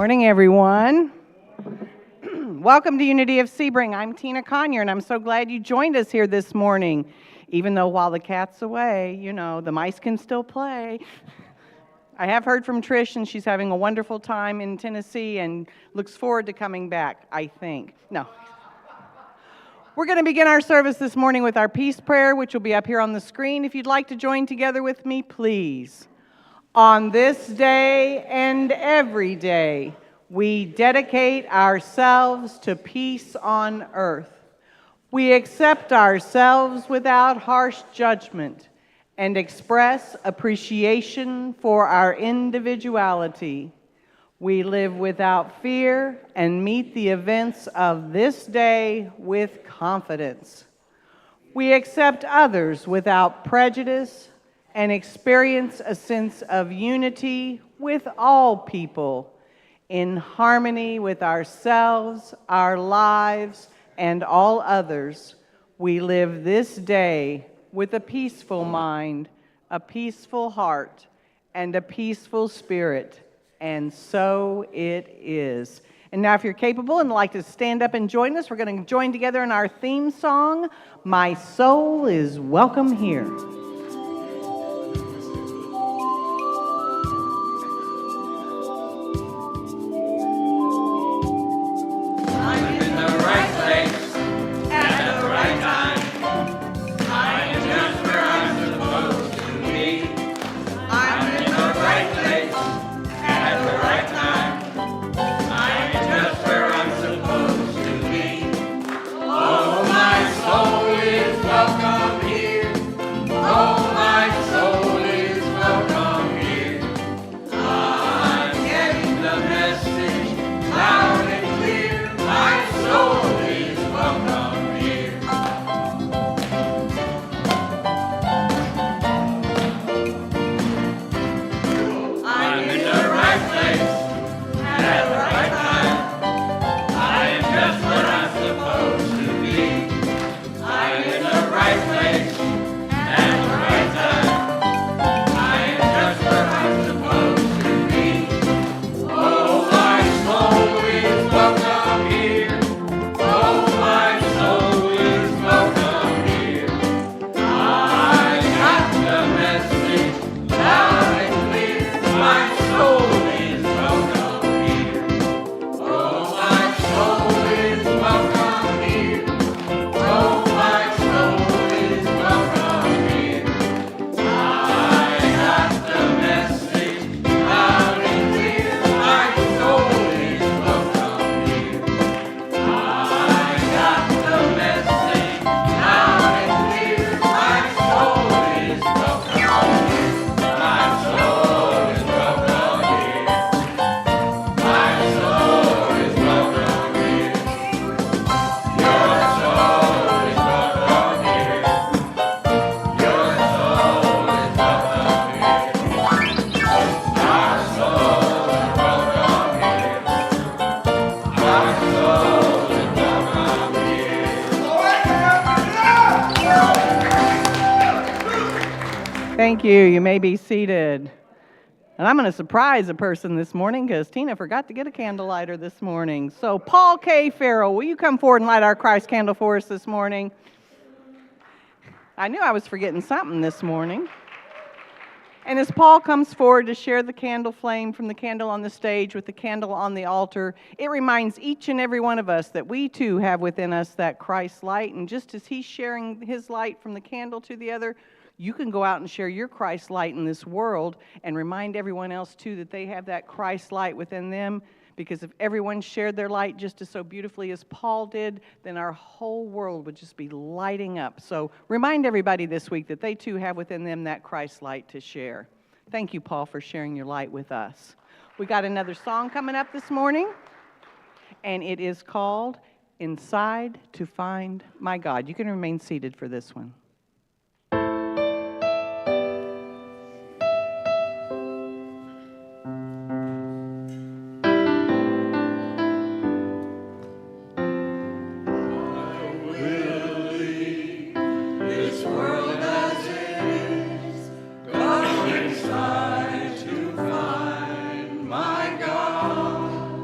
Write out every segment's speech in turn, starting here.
Morning, everyone. Welcome to Unity of Sebring. I'm Tina Conyer, and I'm so glad you joined us here this morning. Even though while the cat's away, you know, the mice can still play. I have heard from Trish, and she's having a wonderful time in Tennessee and looks forward to coming back, I think. No. We're going to begin our service this morning with our peace prayer, which will be up here on the screen. If you'd like to join together with me, please. On this day and every day, we dedicate ourselves to peace on earth. We accept ourselves without harsh judgment and express appreciation for our individuality. We live without fear and meet the events of this day with confidence. We accept others without prejudice and experience a sense of unity with all people, in harmony with ourselves, our lives, and all others. We live this day with a peaceful mind, a peaceful heart, and a peaceful spirit, and so it is. And now if you're capable and like to stand up and join us, we're going to join together in our theme song, My Soul is Welcome Here. Thank you. You may be seated. And I'm going to surprise a person this morning because Tina forgot to get a candle lighter this morning. So Paul K. Farrell, will you come forward and light our Christ candle for us this morning? I knew I was forgetting something this morning. And as Paul comes forward to share the candle flame from the candle on the stage with the candle on the altar, it reminds each and every one of us that we too have within us that Christ light. And just as he's sharing his light from the candle to the other, you can go out and share your Christ light in this world and remind everyone else too that they have that Christ light within them, because if everyone shared their light just as so beautifully as Paul did, then our whole world would just be lighting up. So remind everybody this week that they too have within them that Christ light to share. Thank you, Paul, for sharing your light with us. We got another song coming up this morning, and it is called Inside to Find My God. You can remain seated for this one. Inside to find my God.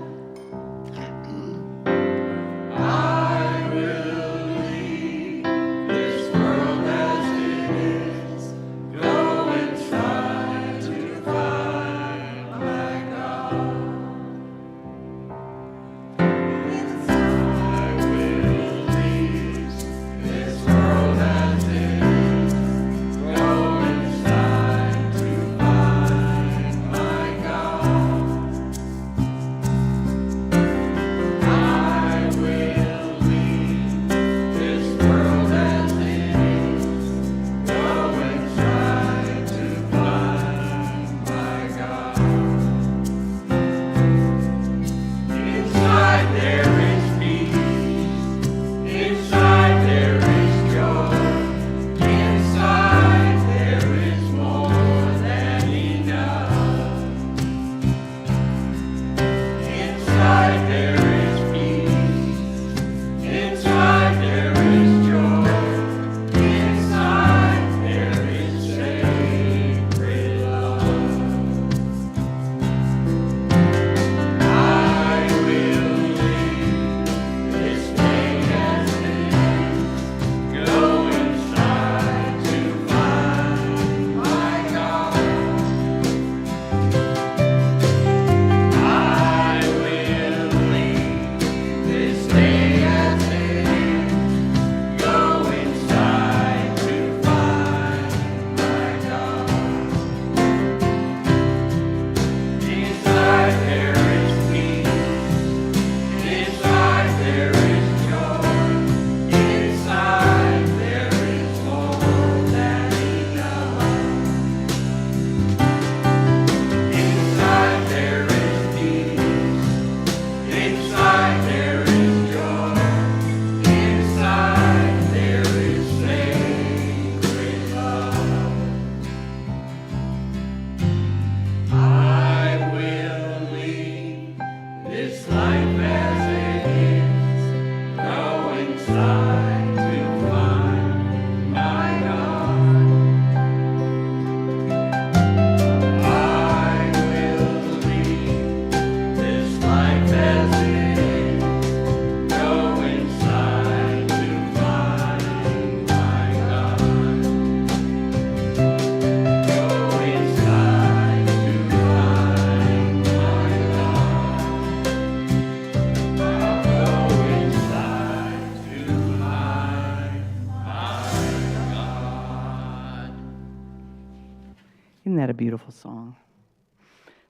Isn't that a beautiful song?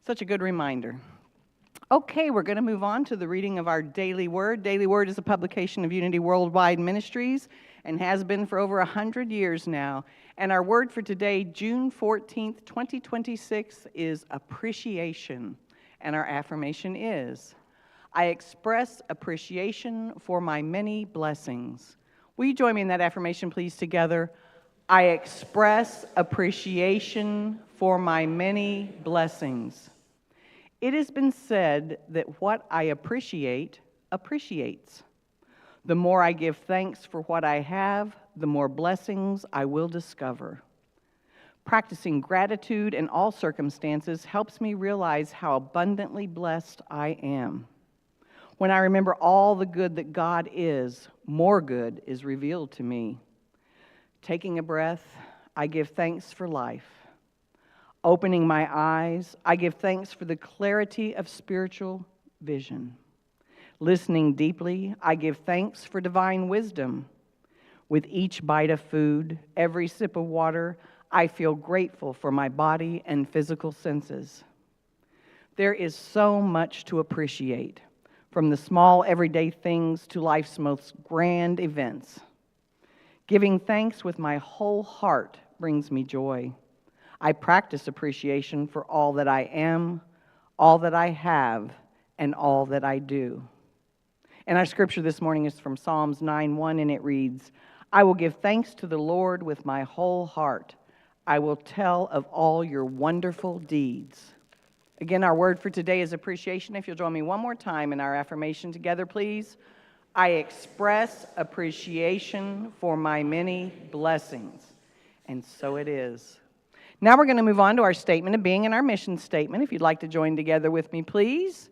Such a good reminder. Okay, we're going to move on to the reading of our Daily Word. Daily Word is a publication of Unity Worldwide Ministries and has been for over 100 years now. And our word for today, June 14th, 2026, is appreciation. And our affirmation is, I express appreciation for my many blessings. Will you join me in that affirmation, please, together? I express appreciation for my many blessings. It has been said that what I appreciate appreciates. The more I give thanks for what I have, the more blessings I will discover. Practicing gratitude in all circumstances helps me realize how abundantly blessed I am. When I remember all the good that God is, more good is revealed to me. Taking a breath, I give thanks for life. Opening my eyes, I give thanks for the clarity of spiritual vision. Listening deeply, I give thanks for divine wisdom. With each bite of food, every sip of water, I feel grateful for my body and physical senses. There is so much to appreciate, from the small everyday things to life's most grand events. Giving thanks with my whole heart brings me joy. I practice appreciation for all that I am, all that I have, and all that I do. And our scripture this morning is from Psalms 9:1, and it reads, I will give thanks to the Lord with my whole heart. I will tell of all your wonderful deeds. Again, our word for today is appreciation. If you'll join me one more time in our affirmation together, please. I express appreciation for my many blessings. And so it is. Now we're going to move on to our statement of being and our mission statement. If you'd like to join together with me, please.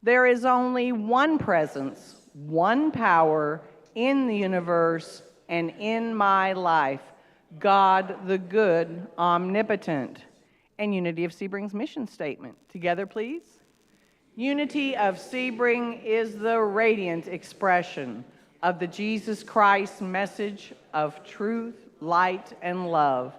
There is only one presence, one power in the universe and in my life, God the good, omnipotent. And Unity of Sebring's mission statement. Together, please. Unity of Sebring is the radiant expression of the Jesus Christ message of truth, light, and love,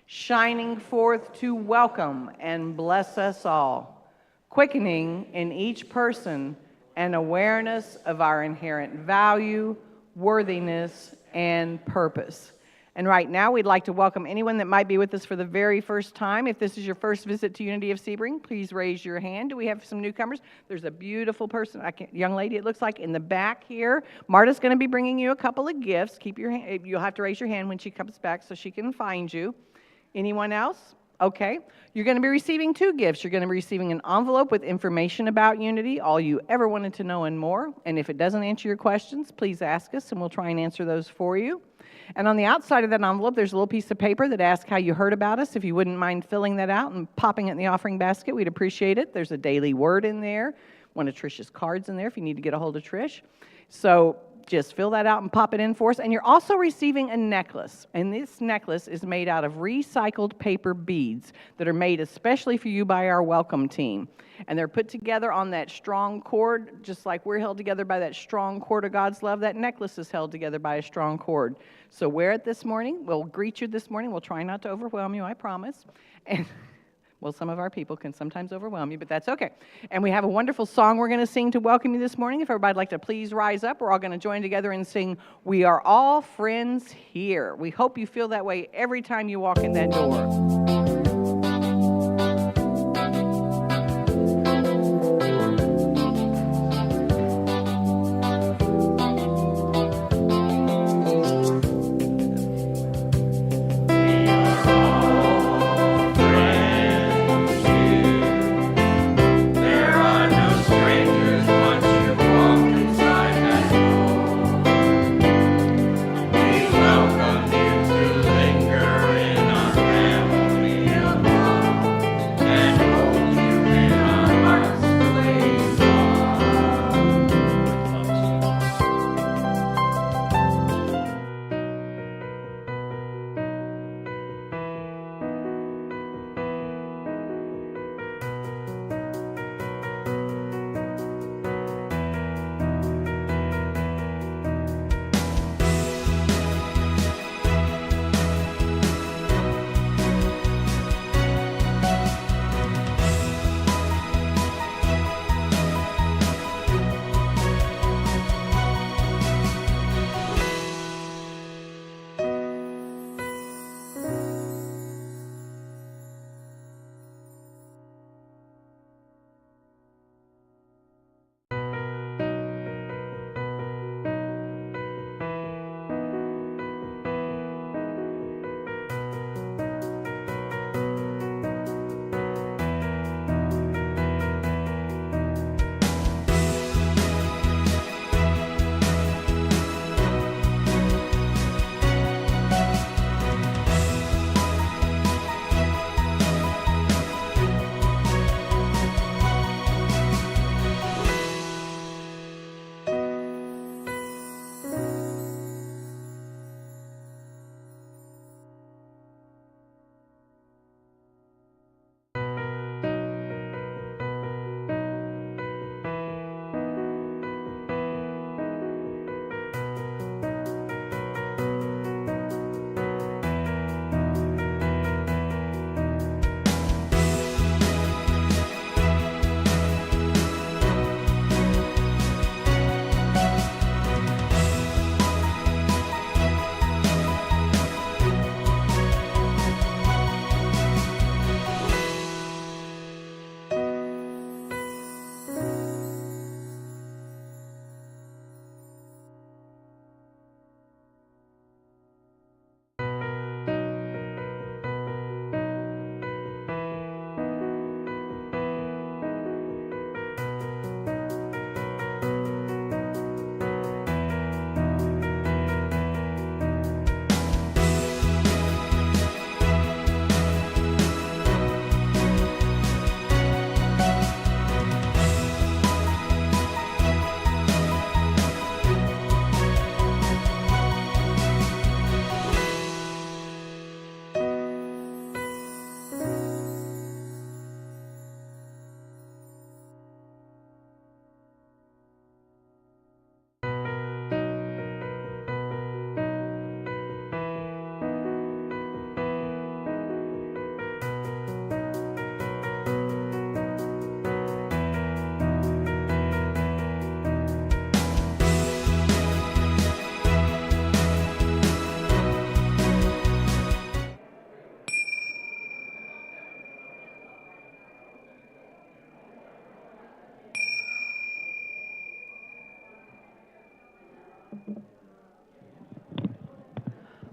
shining forth to welcome and bless us all, quickening in each person an awareness of our inherent value, worthiness, and purpose. And right now, we'd like to welcome anyone that might be with us for the very first time. If this is your first visit to Unity of Sebring, please raise your hand. Do we have some newcomers? There's a beautiful person, young lady, it looks like, in the back here. Marta's going to be bringing you a couple of gifts. Keep your hand, you'll have to raise your hand when she comes back so she can find you. Anyone else? Okay. You're going to be receiving two gifts. You're going to be receiving an envelope with information about Unity, all you ever wanted to know and more. And if it doesn't answer your questions, please ask us, and we'll try and answer those for you. And on the outside of that envelope, there's a little piece of paper that asks how you heard about us. If you wouldn't mind filling that out and popping it in the offering basket, we'd appreciate it. There's a daily word in there, one of Trish's cards in there if you need to get a hold of Trish. So just fill that out and pop it in for us. And you're also receiving a necklace. And this necklace is made out of recycled paper beads that are made especially for you by our welcome team. And they're put together on that strong cord, just like we're held together by that strong cord of God's love. That necklace is held together by a strong cord. So wear it this morning. We'll greet you this morning. We'll try not to overwhelm you, I promise. And well, some of our people can sometimes overwhelm you, but that's okay. And we have a wonderful song we're going to sing to welcome you this morning. If everybody'd like to please rise up, we're all going to join together and sing, We Are All Friends Here. We hope you feel that way every time you walk in that door.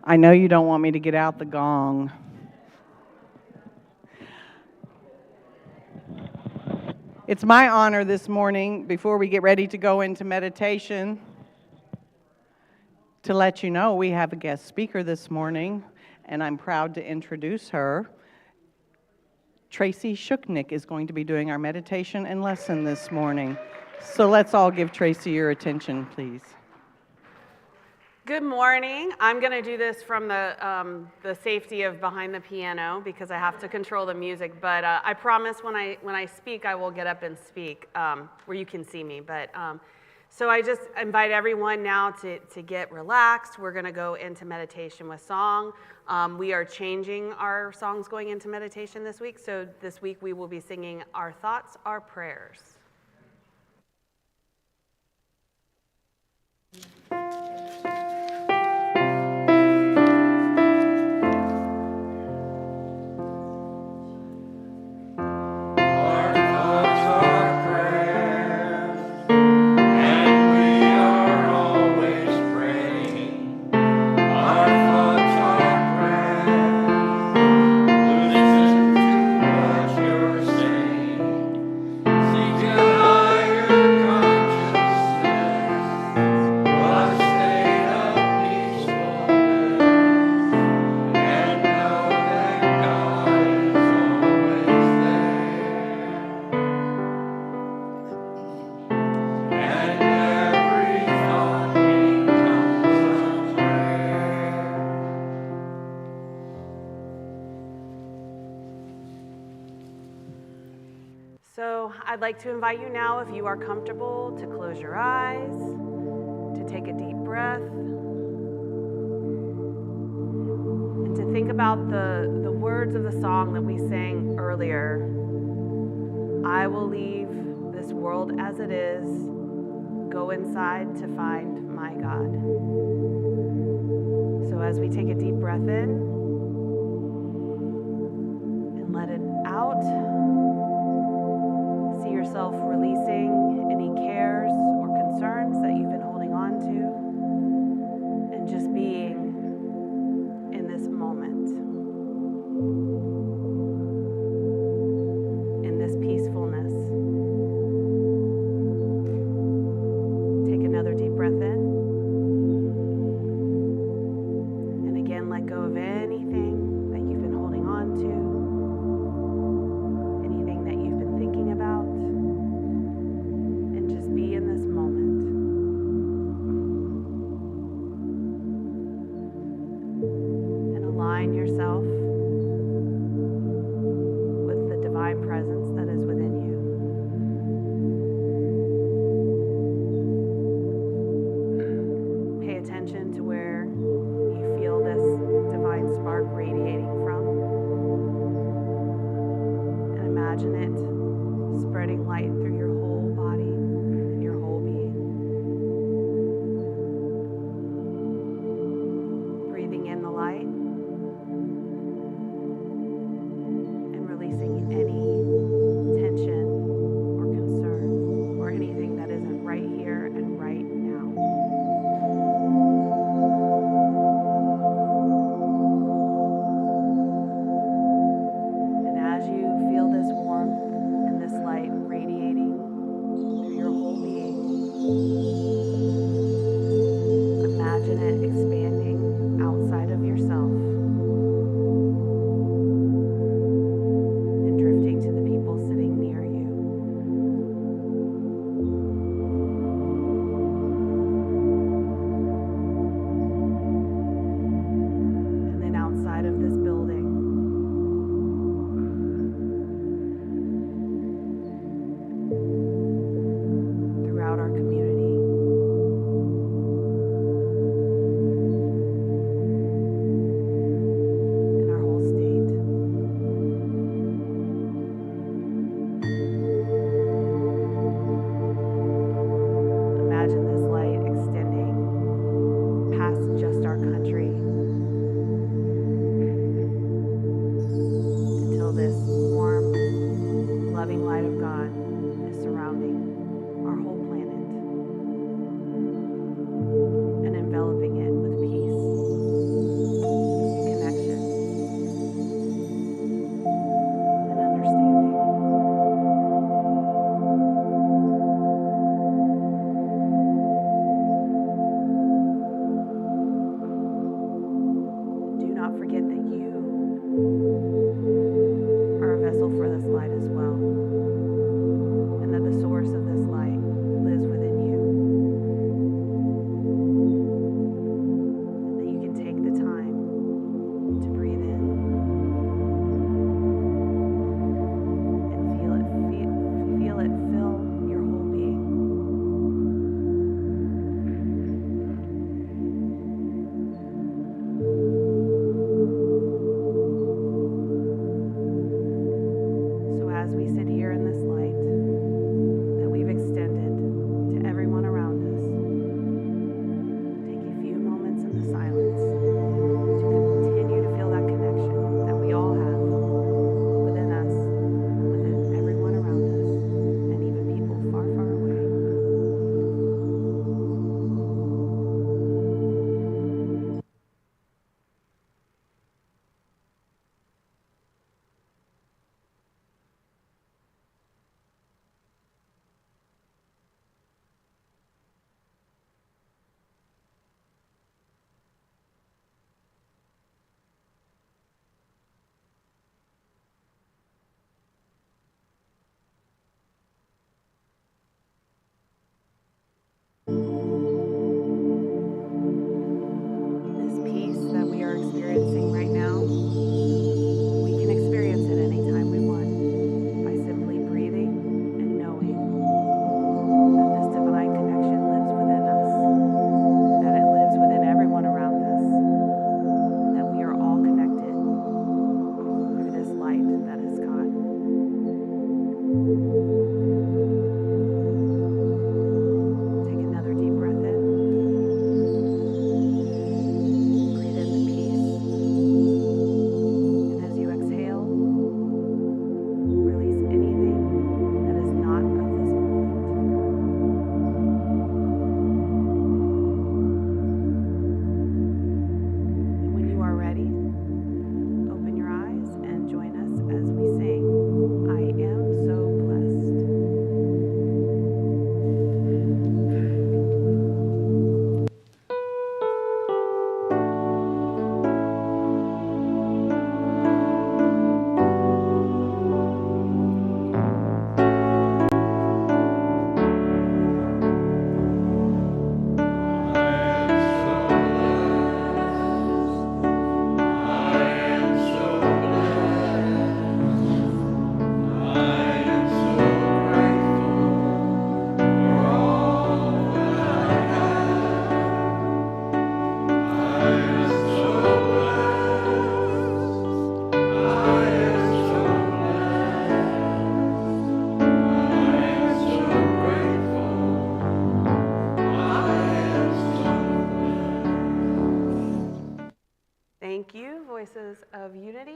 I know you don't want me to get out the gong. It's my honor this morning, before we get ready to go into meditation, to let you know we have a guest speaker this morning, and I'm proud to introduce her. Tracy Schuknecht is going to be doing our meditation and lesson this morning. So let's all give Tracy your attention, please. Good morning. I'm going to do this from the safety of behind the piano because I have to control the music. But I promise when I speak, I will get up and speak where you can see me. But so I just invite everyone now to get relaxed. We're going to go into meditation with song. We are changing our songs going into meditation this week. So this week we will be singing Our Thoughts, Our Prayers. So I'd like to invite you now, if you are comfortable, to close your eyes, to take a deep breath, and to think about the words of the song that we sang earlier. I will leave this world as it is, go inside to find my God. So as we take a deep breath in and let it out, see yourself releasing any cares or concerns that you've been holding on to, and just being in this moment, in this peacefulness. Take another deep breath in, and again let go of anything that you've been holding on to, thinking about, and just be in this moment. And align yourself with the divine presence that is within you. Pay attention to where you feel this divine spark radiating from, and imagine it spreading light through your whole body and your whole being. Breathing in the light and releasing any tension or concern or anything that isn't right here and right now. And as you feel this warmth and this light radiating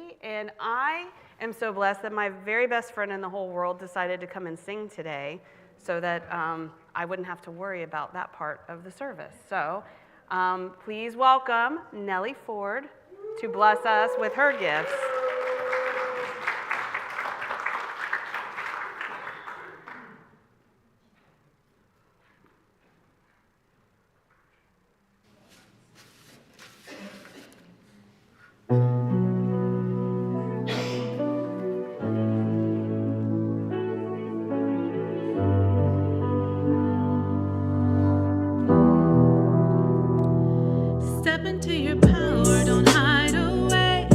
Tracy, and I am so blessed that my very best friend in the whole world decided to come and sing today so that I wouldn't have to worry about that part of the service. So please welcome Nellie Ford to bless us with her gifts. Step into your power, don't hide away.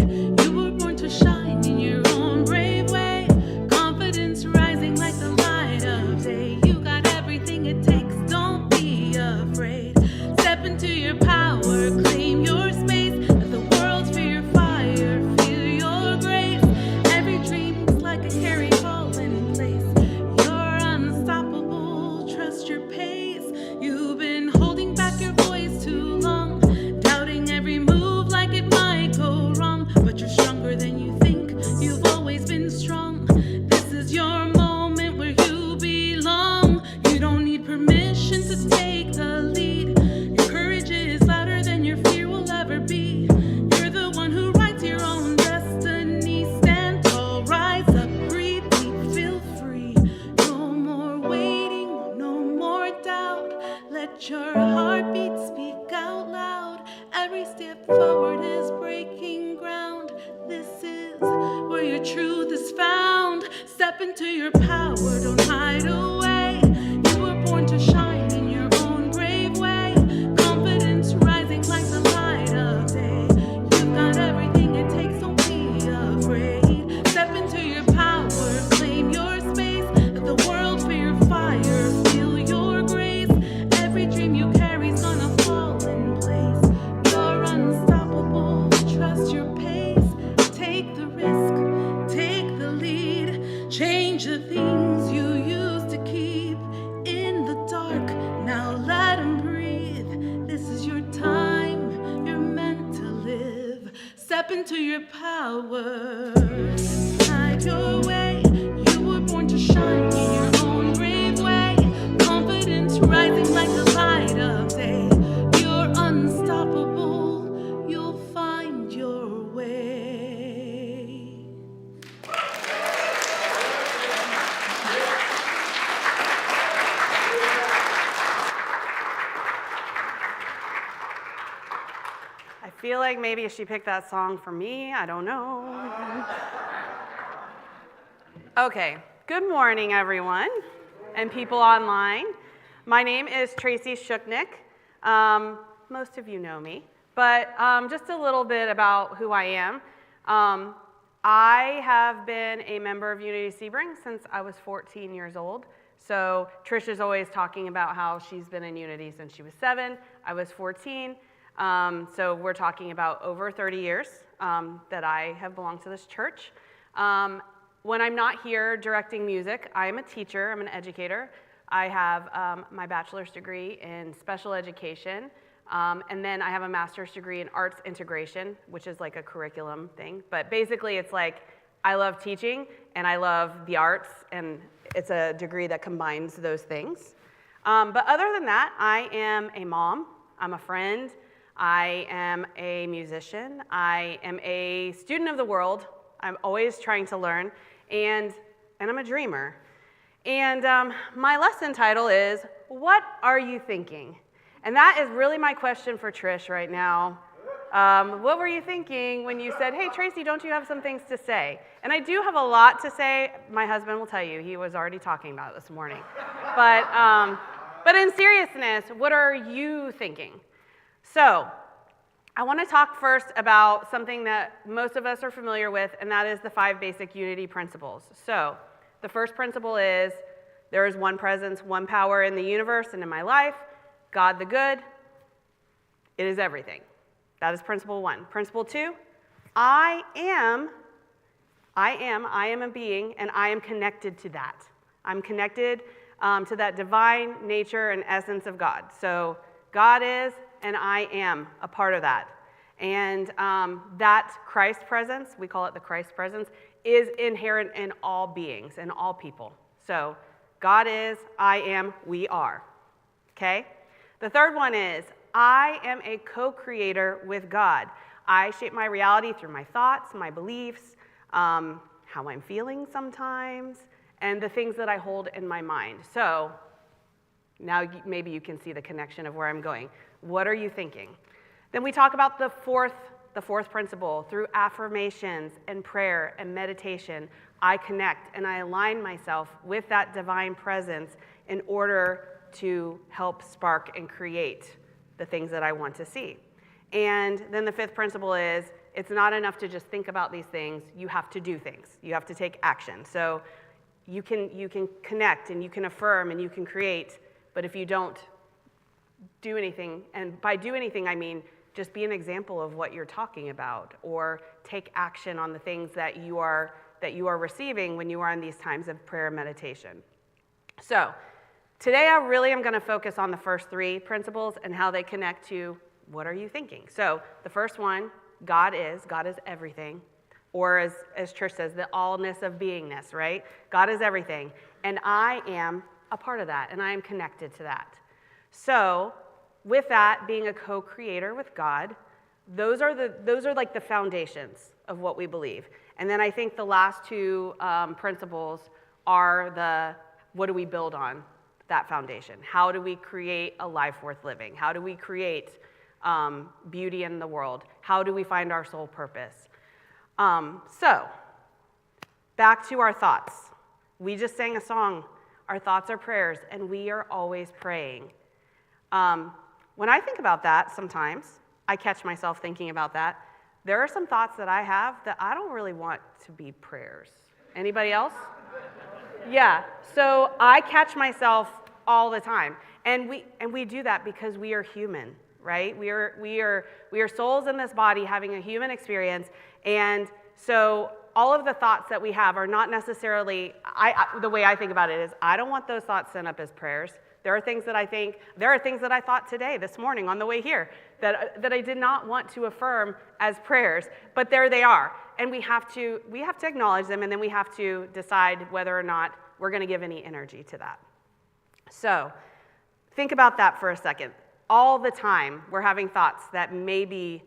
You were born to shine in your own brave way. Confidence rising like the light of day. You got everything it takes, don't be afraid. Step into your power, claim your space. Let the world feel your fire, feel your grace. Every dream's like a carry falling in place. You're unstoppable, trust your pace. You've been holding back your voice too long. Doubting every move like it might go wrong, but you're stronger than you think. You've always been strong. This is your moment where you belong. You don't need permission to take the lead. Your courage is louder than your fear will ever be. You're the one who writes your own destiny. Stand tall, rise up, breathe deep, feel free. No more waiting, no more doubt. Let your heartbeat speak out loud. Every step forward is breaking ground. This is where your truth is found. Step into your power, don't hide away. You were born to shine in your own brave way. Confidence rising like the light of day. You've got everything it takes, don't be afraid. Step into your power, claim your space. Let the world feel your fire, feel your grace. Every dream you carry's gonna fall in place. You're unstoppable, trust your pace. Take the risk, take the lead. Change the things you used to keep in the dark. Now let them breathe. This is your time, you're meant to live. Step into your power, hide your way. You were born to shine in your own brave way. Confidence rising like the light of day. You're unstoppable, you'll find your way. I feel like maybe she picked that song for me. I don't know. Okay, good morning, everyone, and people online. My name is Tracy Schuknecht. Most of you know me, but just a little bit about who I am. I have been a member of Unity Sebring since I was 14 years old. So Trish is always talking about how she's been in Unity since she was 7. I was 14. So we're talking about over 30 years that I have belonged to this church. When I'm not here directing music, I am a teacher, I'm an educator. I have my bachelor's degree in special education, and then I have a master's degree in arts integration, which is like a curriculum thing. But basically it's like I love teaching and I love the arts, and it's a degree that combines those things. But other than that, I am a mom, I'm a friend, I am a musician, I am a student of the world. I'm always trying to learn, and I'm a dreamer. And my lesson title is, What Are You Thinking? And that is really my question for Trish right now. What were you thinking when you said, hey, Tracy, don't you have some things to say? And I do have a lot to say. My husband will tell you. He was already talking about it this morning. But in seriousness, what are you thinking? So I want to talk first about something that most of us are familiar with, and that is the 5 basic unity principles. So the first principle is there is one presence, one power in the universe and in my life, God the good. It is everything. That is principle 1. Principle 2, I am a being, and I am connected to that. I'm connected to that divine nature and essence of God. So God is, and I am a part of that. And that Christ presence, we call it the Christ presence, is inherent in all beings, in all people. So God is, I am, we are. Okay? The third one is, I am a co-creator with God. I shape my reality through my thoughts, my beliefs, how I'm feeling sometimes, and the things that I hold in my mind. So now maybe you can see the connection of where I'm going. What are you thinking? Then we talk about the fourth principle. Through affirmations and prayer and meditation, I connect and I align myself with that divine presence in order to help spark and create the things that I want to see. And then the fifth principle is, it's not enough to just think about these things. You have to do things. You have to take action. So you can connect and you can affirm and you can create, but if you don't do anything, and by do anything I mean just be an example of what you're talking about, or take action on the things that you are receiving when you are in these times of prayer and meditation. So today I really am going to focus on the first three principles and how they connect to what are you thinking. So the first one, God is everything, or as Trish says, the allness of beingness, right? God is everything, and I am a part of that, and I am connected to that. So with that, being a co-creator with God, those are like the foundations of what we believe. And then I think the last two principles are what do we build on that foundation? How do we create a life worth living? How do we create beauty in the world? How do we find our soul purpose? So back to our thoughts. We just sang a song, our thoughts are prayers, and we are always praying. When I think about that, sometimes I catch myself thinking about that. There are some thoughts that I have that I don't really want to be prayers. Anybody else? Yeah, so I catch myself all the time. And we do that because we are human, right? We are souls in this body having a human experience. And so all of the thoughts that we have are not necessarily, the way I think about it is, I don't want those thoughts sent up as prayers. There are things that I thought today, this morning on the way here, that I did not want to affirm as prayers, but there they are. And we have to acknowledge them, and then we have to decide whether or not we're going to give any energy to that. So think about that for a second. All the time, we're having thoughts that maybe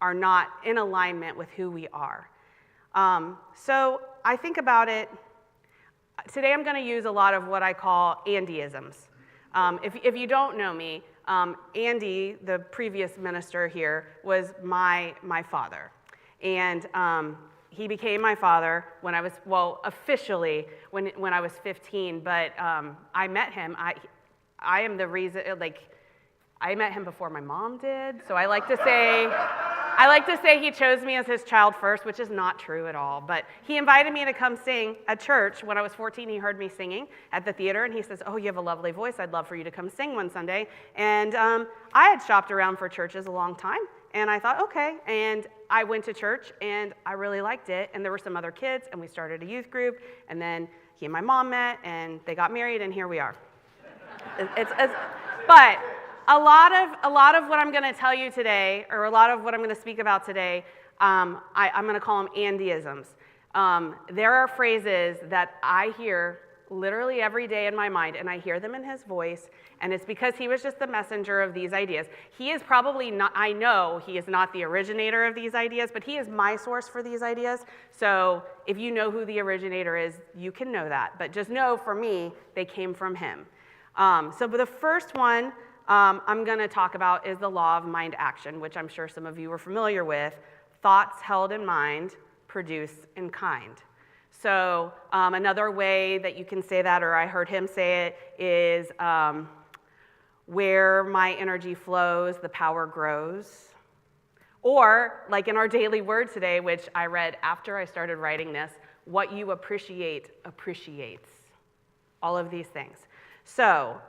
are not in alignment with who we are. So I think about it. Today I'm going to use a lot of what I call Andy-isms. If you don't know me, Andy, the previous minister here, was my father. And he became my father when I was, officially when I was 15, but I met him. I am the reason, I met him before my mom did, so I like to say he chose me as his child first, which is not true at all. But he invited me to come sing at church when I was 14. He heard me singing at the theater, and he says, "Oh, you have a lovely voice. I'd love for you to come sing one Sunday." And I had shopped around for churches a long time, and I thought, okay. And I went to church, and I really liked it. And there were some other kids, and we started a youth group. And then he and my mom met, and they got married, and here we are. But a lot of what I'm going to tell you today, or a lot of what I'm going to speak about today, I'm going to call them Andy-isms. There are phrases that I hear literally every day in my mind, and I hear them in his voice, and it's because he was just the messenger of these ideas. He is probably not, I know he is not the originator of these ideas, but he is my source for these ideas. So if you know who the originator is, you can know that. But just know, for me, they came from him. But the first one I'm going to talk about is the law of mind action, which I'm sure some of you are familiar with. Thoughts held in mind produce in kind. So another way that you can say that, or I heard him say it, is where my energy flows, the power grows. Or, like in our daily word today, which I read after I started writing this, what you appreciate appreciates. All of these things. So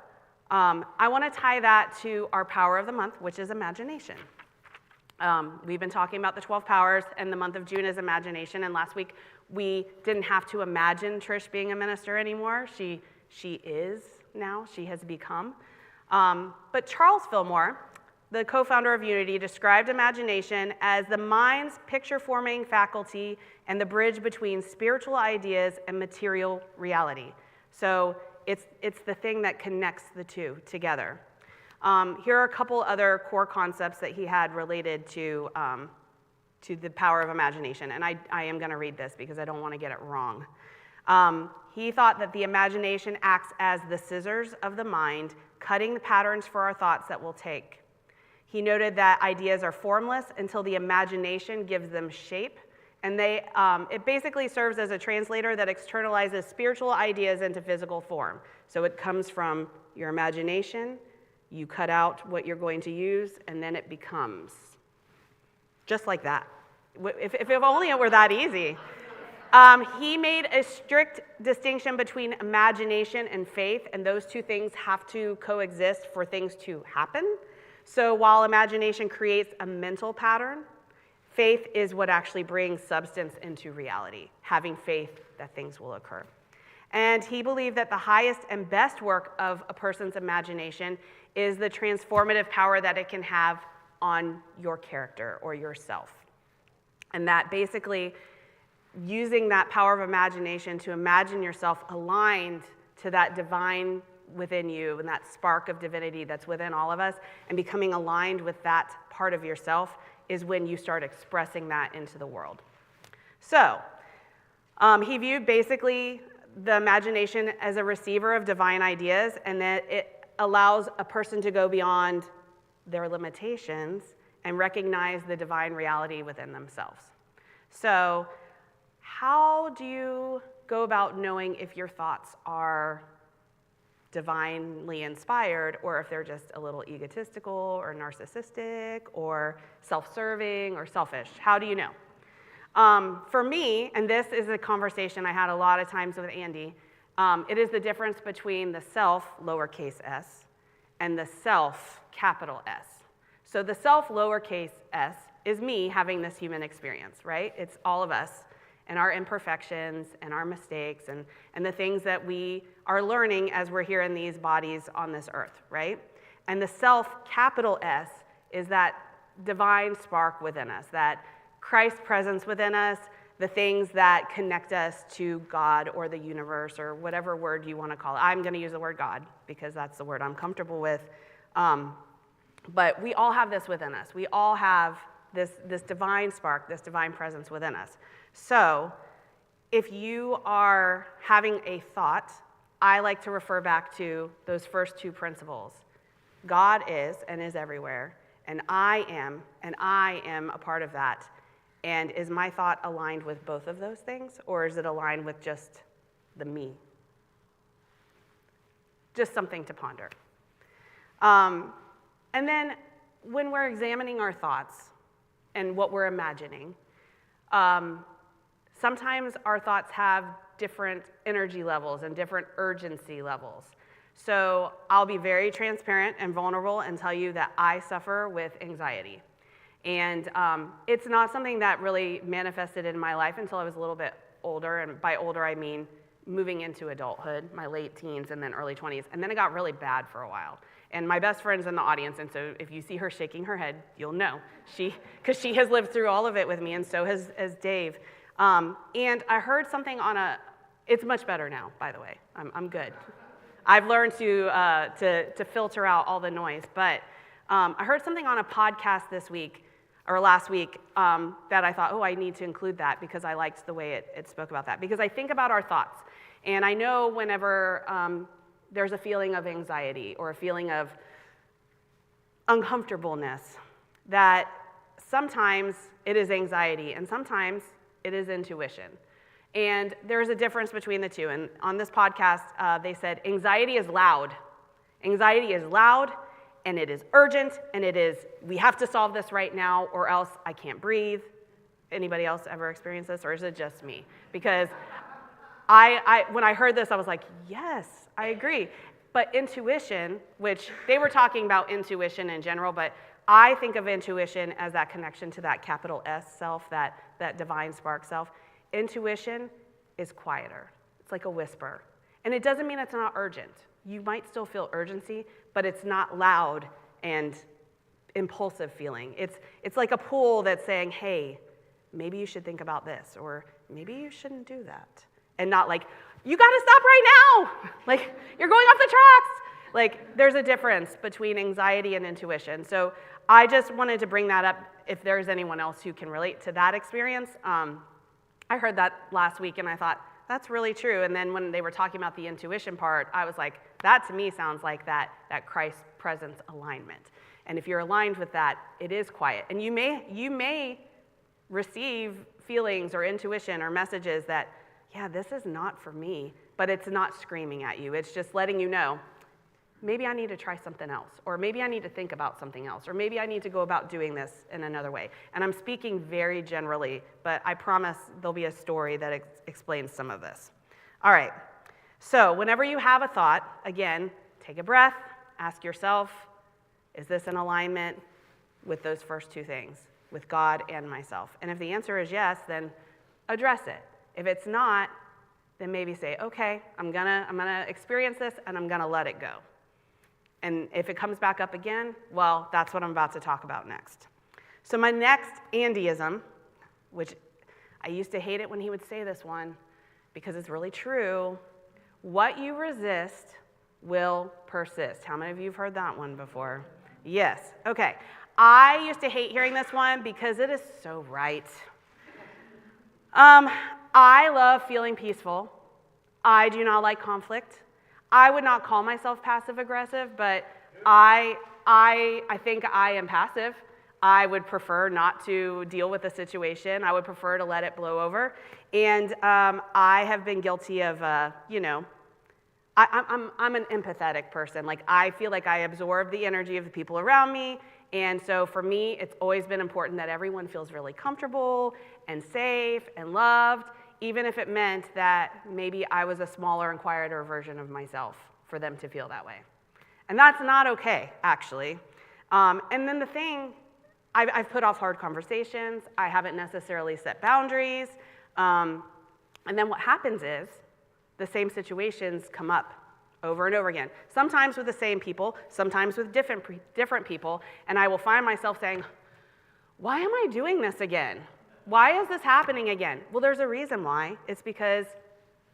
I want to tie that to our power of the month, which is imagination. We've been talking about the 12 powers, and the month of June is imagination. And last week, we didn't have to imagine Trish being a minister anymore. She is now. She has become. But Charles Fillmore, the co-founder of Unity, described imagination as the mind's picture-forming faculty and the bridge between spiritual ideas and material reality. So it's the thing that connects the two together. Here are a couple other core concepts that he had related to the power of imagination, and I am going to read this because I don't want to get it wrong. He thought that the imagination acts as the scissors of the mind, cutting the patterns for our thoughts that we'll take. He noted that ideas are formless until the imagination gives them shape, and it basically serves as a translator that externalizes spiritual ideas into physical form. So it comes from your imagination, you cut out what you're going to use, and then it becomes. Just like that. If only it were that easy. He made a strict distinction between imagination and faith, and those two things have to coexist for things to happen. So while imagination creates a mental pattern, faith is what actually brings substance into reality, having faith that things will occur. And he believed that the highest and best work of a person's imagination is the transformative power that it can have on your character or yourself. And that basically using that power of imagination to imagine yourself aligned to that divine within you and that spark of divinity that's within all of us, and becoming aligned with that part of yourself is when you start expressing that into the world. So he viewed basically the imagination as a receiver of divine ideas, and that it allows a person to go beyond their limitations and recognize the divine reality within themselves. So how do you go about knowing if your thoughts are divinely inspired or if they're just a little egotistical or narcissistic or self-serving or selfish? How do you know? For me, and this is a conversation I had a lot of times with Andy, it is the difference between the self, lowercase s, and the self, capital S. So the self, lowercase s, is me having this human experience, right? It's all of us and our imperfections and our mistakes and the things that we are learning as we're here in these bodies on this earth, right? And the self, capital S, is that divine spark within us, that Christ presence within us, the things that connect us to God or the universe or whatever word you want to call it. I'm going to use the word God because that's the word I'm comfortable with. But we all have this within us. We all have this divine spark, this divine presence within us. So if you are having a thought, I like to refer back to those first two principles. God is and is everywhere, and I am a part of that. And is my thought aligned with both of those things, or is it aligned with just the me? Just something to ponder. And then when we're examining our thoughts and what we're imagining, sometimes our thoughts have different energy levels and different urgency levels. So I'll be very transparent and vulnerable and tell you that I suffer with anxiety. And it's not something that really manifested in my life until I was a little bit older. And by older, I mean moving into adulthood, my late teens and then early 20s. And then it got really bad for a while. And my best friend's in the audience, and so if you see her shaking her head, you'll know. Because she has lived through all of it with me, and so has Dave. And I heard something it's much better now, by the way. I'm good. I've learned to filter out all the noise. But I heard something on a podcast last week, that I thought, I need to include that because I liked the way it spoke about that. Because I think about our thoughts, and I know whenever there's a feeling of anxiety or a feeling of uncomfortableness, that sometimes it is anxiety and sometimes it is intuition. And there's a difference between the two. And on this podcast, they said anxiety is loud. Anxiety is loud, and it is urgent, and we have to solve this right now or else I can't breathe. Anybody else ever experience this, or is it just me? Because when I heard this, I was like, yes, I agree. But intuition, which they were talking about intuition in general, but I think of intuition as that connection to that capital S self, that divine spark self. Intuition is quieter. It's like a whisper. And it doesn't mean it's not urgent. You might still feel urgency, but it's not loud and impulsive feeling. It's like a pull that's saying, hey, maybe you should think about this, or maybe you shouldn't do that. And not like, you gotta stop right now! Like, you're going off the tracks! Like, there's a difference between anxiety and intuition. So I just wanted to bring that up if there's anyone else who can relate to that experience. I heard that last week and I thought, that's really true. And then when they were talking about the intuition part, I was like, that to me sounds like that Christ presence alignment. And if you're aligned with that, it is quiet. And you may receive feelings or intuition or messages that, yeah, this is not for me, but it's not screaming at you. It's just letting you know, maybe I need to try something else, or maybe I need to think about something else, or maybe I need to go about doing this in another way. And I'm speaking very generally, but I promise there'll be a story that explains some of this. All right, so whenever you have a thought, again, take a breath, ask yourself, is this in alignment with those first two things, with God and myself? And if the answer is yes, then address it. If it's not, then maybe say, okay, I'm gonna experience this and I'm gonna let it go. And if it comes back up again, well, that's what I'm about to talk about next. So my next Andy-ism, which I used to hate it when he would say this one, because it's really true, what you resist will persist. How many of you have heard that one before? Yes, okay. I used to hate hearing this one because it is so right. I love feeling peaceful. I do not like conflict. I would not call myself passive-aggressive, but I think I am passive. I would prefer not to deal with the situation. I would prefer to let it blow over. And I have been guilty of, I'm an empathetic person. Like, I feel like I absorb the energy of the people around me. And so for me, it's always been important that everyone feels really comfortable and safe and loved, even if it meant that maybe I was a smaller and quieter version of myself for them to feel that way. And that's not okay, actually. And then the thing, I've put off hard conversations. I haven't necessarily set boundaries. And then what happens is the same situations come up over and over again. Sometimes with the same people, sometimes with different people, and I will find myself saying, why am I doing this again? Why is this happening again? Well, there's a reason why. It's because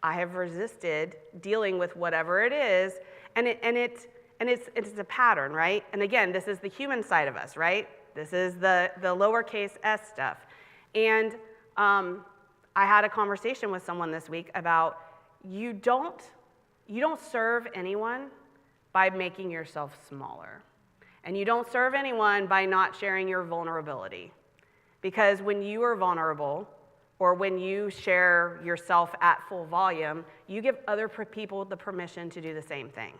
I have resisted dealing with whatever it is, and it's a pattern, right? And again, this is the human side of us, right? This is the lowercase s stuff. And I had a conversation with someone this week about you don't serve anyone by making yourself smaller. And you don't serve anyone by not sharing your vulnerability. Because when you are vulnerable, or when you share yourself at full volume, you give other people the permission to do the same thing.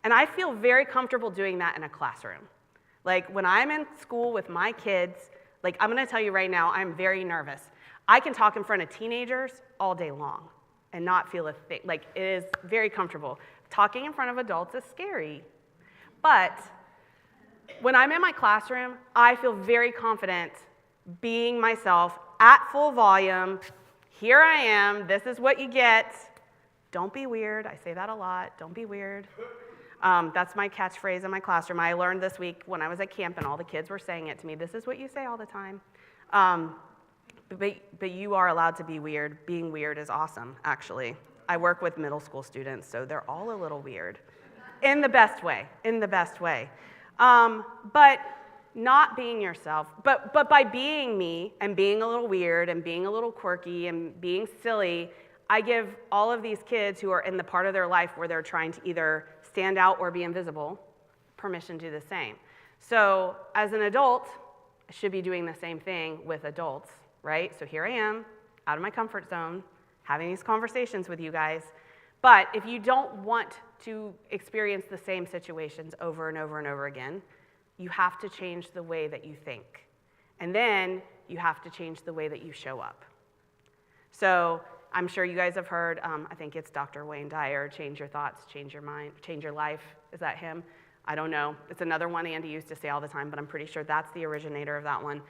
And I feel very comfortable doing that in a classroom. Like, when I'm in school with my kids, like, I'm gonna tell you right now, I'm very nervous. I can talk in front of teenagers all day long and not feel a thing. Like, it is very comfortable. Talking in front of adults is scary. But when I'm in my classroom, I feel very confident being myself at full volume. Here I am, this is what you get. Don't be weird. I say that a lot, don't be weird. That's my catchphrase in my classroom. I learned this week when I was at camp and all the kids were saying it to me. This is what you say all the time. But you are allowed to be weird. Being weird is awesome, actually. I work with middle school students, so they're all a little weird. In the best way, But not being yourself, but by being me and being a little weird and being a little quirky and being silly, I give all of these kids who are in the part of their life where they're trying to either stand out or be invisible permission to do the same. So as an adult, I should be doing the same thing with adults, right? So here I am, out of my comfort zone, having these conversations with you guys. But if you don't want to experience the same situations over and over and over again, you have to change the way that you think. And then you have to change the way that you show up. So I'm sure you guys have heard, I think it's Dr. Wayne Dyer, change your thoughts, change your mind, change your life. Is that him? I don't know. It's another one Andy used to say all the time, but I'm pretty sure that's the originator of that one.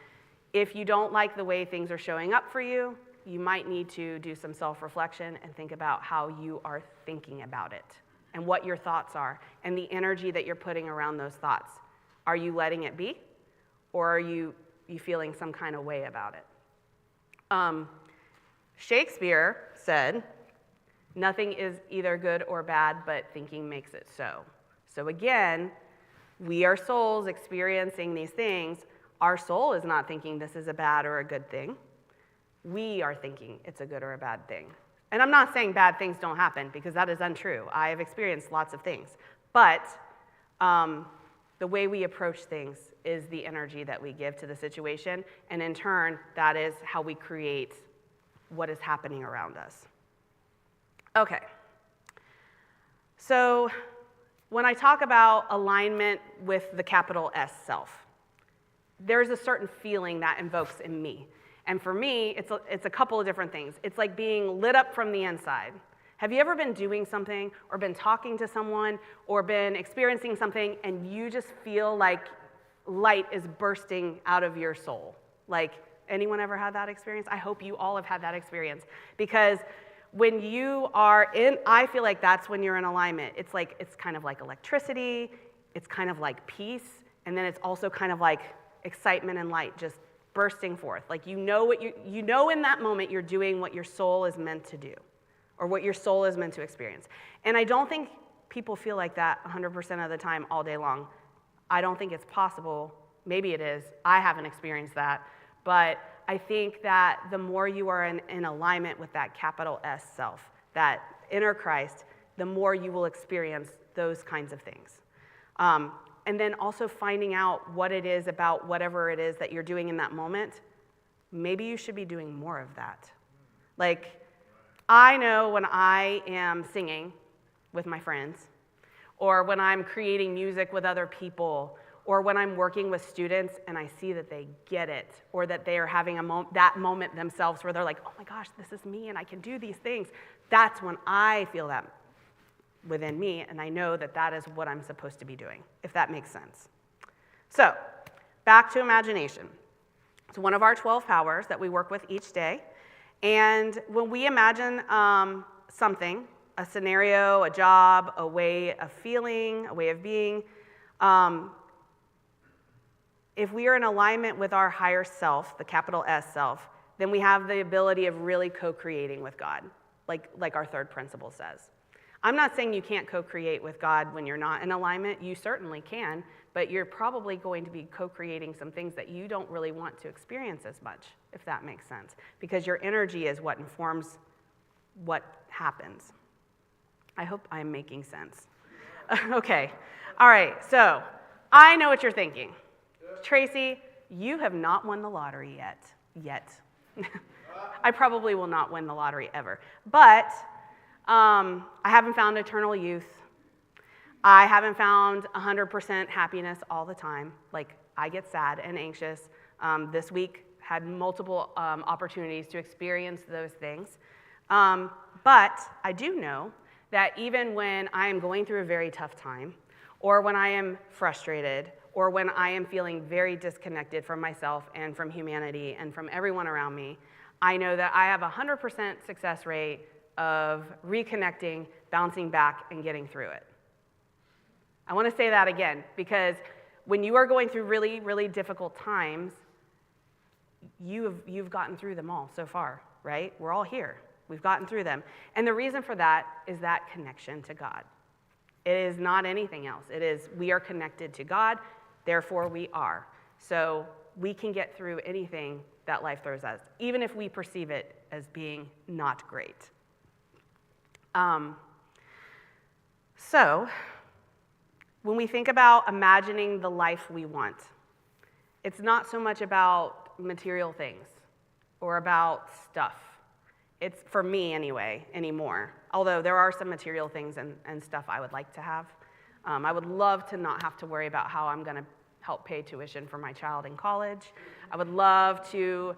If you don't like the way things are showing up for you, you might need to do some self-reflection and think about how you are thinking about it and what your thoughts are and the energy that you're putting around those thoughts. Are you letting it be or are you feeling some kind of way about it? Shakespeare said, nothing is either good or bad, but thinking makes it so. So again, we are souls experiencing these things. Our soul is not thinking this is a bad or a good thing. We are thinking it's a good or a bad thing. And I'm not saying bad things don't happen, because that is untrue. I have experienced lots of things. But the way we approach things is the energy that we give to the situation, and in turn, that is how we create what is happening around us. Okay. So when I talk about alignment with the capital S self, there's a certain feeling that invokes in me. And for me, it's a couple of different things. It's like being lit up from the inside. Have you ever been doing something or been talking to someone or been experiencing something and you just feel like light is bursting out of your soul? Like, anyone ever had that experience? I hope you all have had that experience, because when you are in, I feel like that's when you're in alignment. It's kind of like electricity, it's kind of like peace, and then it's also kind of like excitement and light just bursting forth. Like you know in that moment you're doing what your soul is meant to do, or what your soul is meant to experience. And I don't think people feel like that 100% of the time all day long. I don't think it's possible. Maybe it is. I haven't experienced that. But I think that the more you are in alignment with that capital S self, that inner Christ, the more you will experience those kinds of things. And then also finding out what it is about whatever it is that you're doing in that moment. Maybe you should be doing more of that. Like, I know when I am singing with my friends, or when I'm creating music with other people, or when I'm working with students and I see that they get it, or that they are having that moment themselves where they're like, oh my gosh, this is me and I can do these things. That's when I feel that within me, and I know that that is what I'm supposed to be doing, if that makes sense. So, back to imagination. It's one of our 12 powers that we work with each day. And when we imagine something, a scenario, a job, a way of feeling, a way of being, if we are in alignment with our higher self, the capital S self, then we have the ability of really co-creating with God, like our third principle says. I'm not saying you can't co-create with God when you're not in alignment. You certainly can, but you're probably going to be co-creating some things that you don't really want to experience as much, if that makes sense, because your energy is what informs what happens. I hope I'm making sense. Okay, all right, so I know what you're thinking. Tracy, you have not won the lottery yet. I probably will not win the lottery ever, but I haven't found eternal youth. I haven't found 100% happiness all the time. Like, I get sad and anxious. This week had multiple opportunities to experience those things. But I do know that even when I am going through a very tough time, or when I am frustrated, or when I am feeling very disconnected from myself and from humanity and from everyone around me, I know that I have a 100% success rate of reconnecting, bouncing back, and getting through it. I want to say that again, because when you are going through really, really difficult times, you've gotten through them all so far, right? We're all here. We've gotten through them. And the reason for that is that connection to God. It is not anything else. It is we are connected to God, therefore we are. So we can get through anything that life throws at us, even if we perceive it as being not great. So when we think about imagining the life we want, it's not so much about material things or about stuff. It's, for me anyway, anymore. Although there are some material things and stuff I would like to have. I would love to not have to worry about how I'm going to help pay tuition for my child in college. I would love to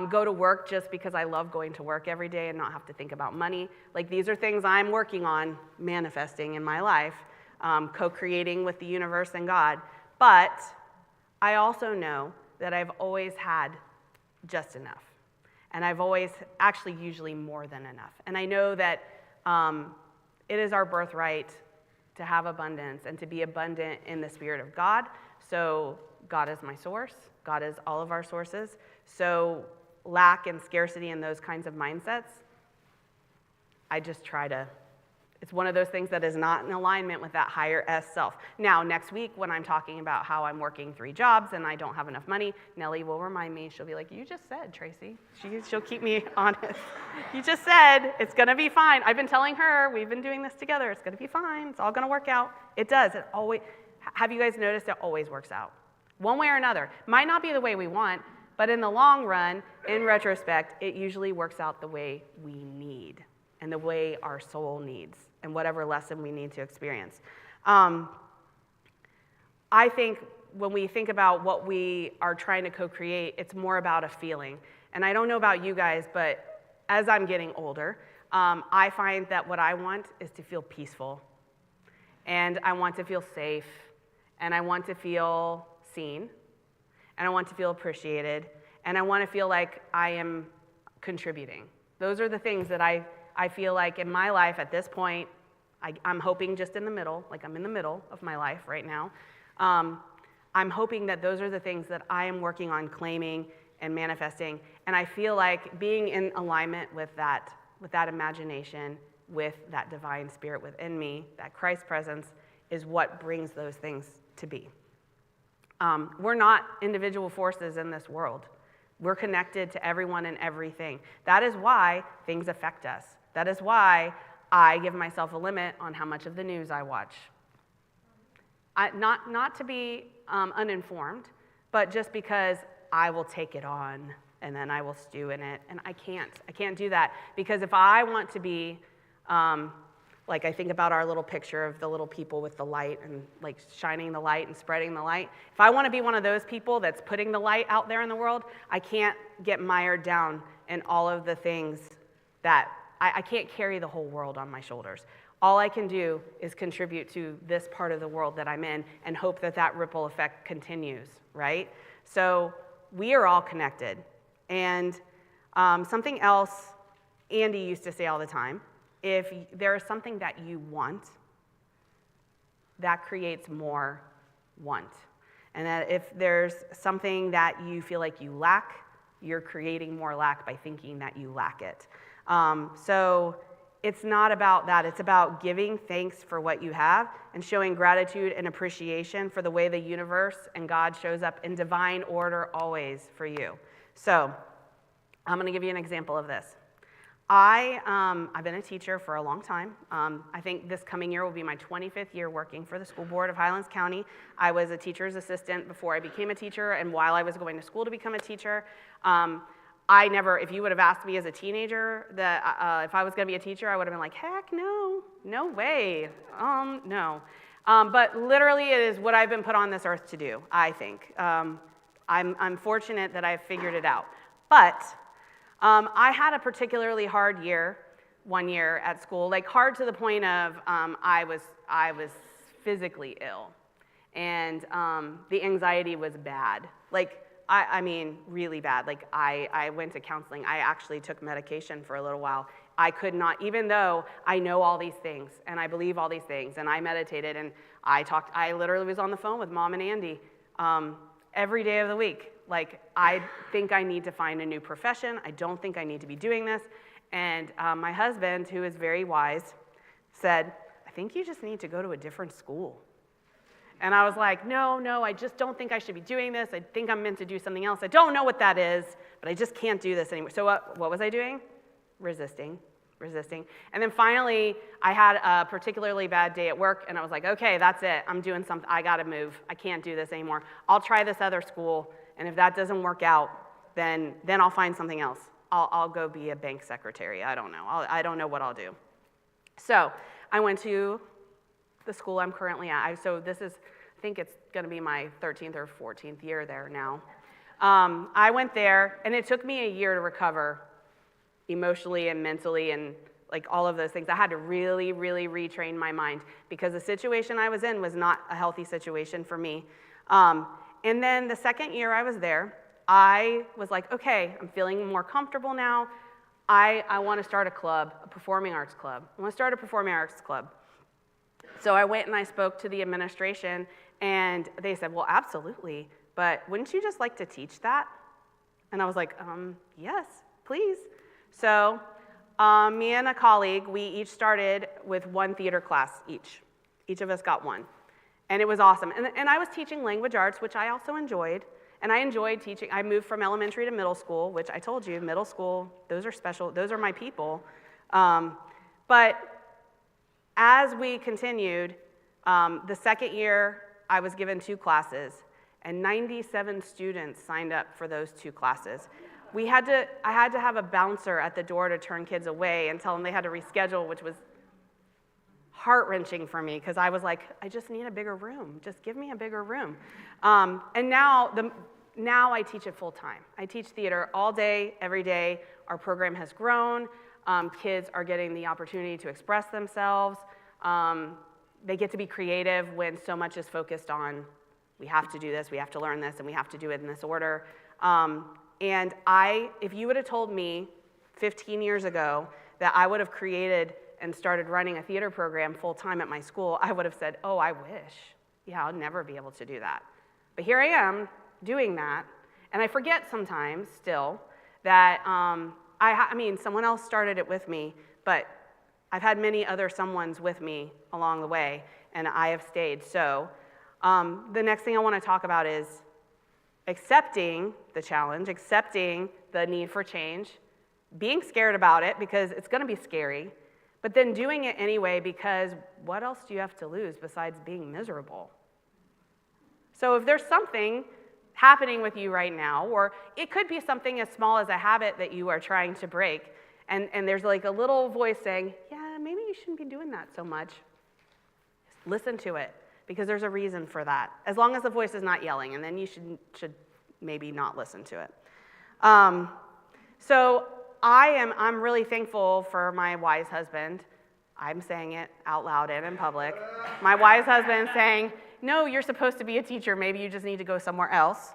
go to work just because I love going to work every day and not have to think about money. Like, these are things I'm working on manifesting in my life, co-creating with the universe and God. But I also know that I've always had just enough. And I've always, actually usually more than enough. And I know that it is our birthright to have abundance and to be abundant in the Spirit of God. So God is my source. God is all of our sources. So lack and scarcity and those kinds of mindsets, I just try to, it's one of those things that is not in alignment with that higher S self. Now, next week when I'm talking about how I'm working 3 jobs and I don't have enough money, Nellie will remind me, she'll be like, you just said, Tracy. She'll keep me honest. You just said, it's gonna be fine. I've been telling her, we've been doing this together, it's gonna be fine, it's all gonna work out. It does, it always, have you guys noticed it always works out? One way or another. Might not be the way we want, but in the long run, in retrospect, it usually works out the way we need and the way our soul needs and whatever lesson we need to experience. I think when we think about what we are trying to co-create, it's more about a feeling. And I don't know about you guys, but as I'm getting older, I find that what I want is to feel peaceful. And I want to feel safe. And I want to feel seen. And I want to feel appreciated. And I want to feel like I am contributing. Those are the things that I feel like in my life at this point, I'm hoping just in the middle, like I'm in the middle of my life right now. I'm hoping that those are the things that I am working on claiming and manifesting. And I feel like being in alignment with that imagination, with that divine spirit within me, that Christ presence, is what brings those things to be. We're not individual forces in this world. We're connected to everyone and everything. That is why things affect us. That is why I give myself a limit on how much of the news I watch. Not to be uninformed, but just because I will take it on and then I will stew in it. And I can't do that. Because if I want to be, like I think about our little picture of the little people with the light and like shining the light and spreading the light. If I want to be one of those people that's putting the light out there in the world, I can't get mired down in all of the things that I can't carry the whole world on my shoulders. All I can do is contribute to this part of the world that I'm in and hope that that ripple effect continues, right? So we are all connected. And something else Andy used to say all the time, if there is something that you want, that creates more want. And that if there's something that you feel like you lack, you're creating more lack by thinking that you lack it. So it's not about that. It's about giving thanks for what you have and showing gratitude and appreciation for the way the universe and God shows up in divine order always for you. So I'm going to give you an example of this. I've been a teacher for a long time. I think this coming year will be my 25th year working for the school board of Highlands County. I was a teacher's assistant before I became a teacher, and while I was going to school to become a teacher, if you would have asked me as a teenager that if I was going to be a teacher, I would have been like, heck no, no way, no. But literally it is what I've been put on this earth to do, I think. I'm fortunate that I've figured it out. But I had a particularly hard year, one year at school, like hard to the point of I was physically ill. And the anxiety was bad. Like, I mean, really bad. Like, I went to counseling. I actually took medication for a little while. I could not, even though I know all these things, and I believe all these things, and I meditated, and I literally was on the phone with Mom and Andy every day of the week. Like, I think I need to find a new profession. I don't think I need to be doing this. And my husband, who is very wise, said, I think you just need to go to a different school. And I was like, no, I just don't think I should be doing this. I think I'm meant to do something else. I don't know what that is, but I just can't do this anymore. So what was I doing? Resisting. And then finally, I had a particularly bad day at work, and I was like, okay, that's it. I'm doing something. I got to move. I can't do this anymore. I'll try this other school, and if that doesn't work out, then I'll find something else. I'll go be a bank secretary. I don't know. I don't know what I'll do. So I went to the school I'm currently at. I think it's going to be my 13th or 14th year there now. I went there, and it took me a year to recover emotionally and mentally and like all of those things. I had to really, really retrain my mind because the situation I was in was not a healthy situation for me. And then the second year I was there, I was like, okay, I'm feeling more comfortable now. I want to start a club, a performing arts club. I want to start a performing arts club. So I went and I spoke to the administration, and they said, well, absolutely. but wouldn't you just like to teach that? And I was like, yes, please. So me and a colleague, we each started with one theater class each. Each of us got one. And it was awesome. And I was teaching language arts, which I also enjoyed. And I enjoyed teaching. I moved from elementary to middle school, which I told you, middle school, those are special. Those are my people. But as we continued, the second year, I was given 2 classes, and 97 students signed up for those 2 classes. I had to have a bouncer at the door to turn kids away and tell them they had to reschedule, which was heart-wrenching for me, because I was like, I just need a bigger room. Just give me a bigger room. And now I teach it full-time. I teach theater all day, every day. Our program has grown. Kids are getting the opportunity to express themselves. They get to be creative when so much is focused on, we have to do this, we have to learn this, and we have to do it in this order. And if you would have told me 15 years ago that I would have created and started running a theater program full-time at my school, I would have said, oh, I wish. Yeah, I'll never be able to do that. But here I am doing that, and I forget sometimes still that, I mean, someone else started it with me, but I've had many other someones with me along the way, and I have stayed. So the next thing I want to talk about is accepting the challenge, accepting the need for change, being scared about it because it's going to be scary, but then doing it anyway because what else do you have to lose besides being miserable? So if there's something happening with you right now, or it could be something as small as a habit that you are trying to break, and there's like a little voice saying, yeah, maybe you shouldn't be doing that so much. Just listen to it, because there's a reason for that. As long as the voice is not yelling, and then you should maybe not listen to it. So I'm really thankful for my wise husband. I'm saying it out loud and in public. My wise husband saying, no, you're supposed to be a teacher. Maybe you just need to go somewhere else.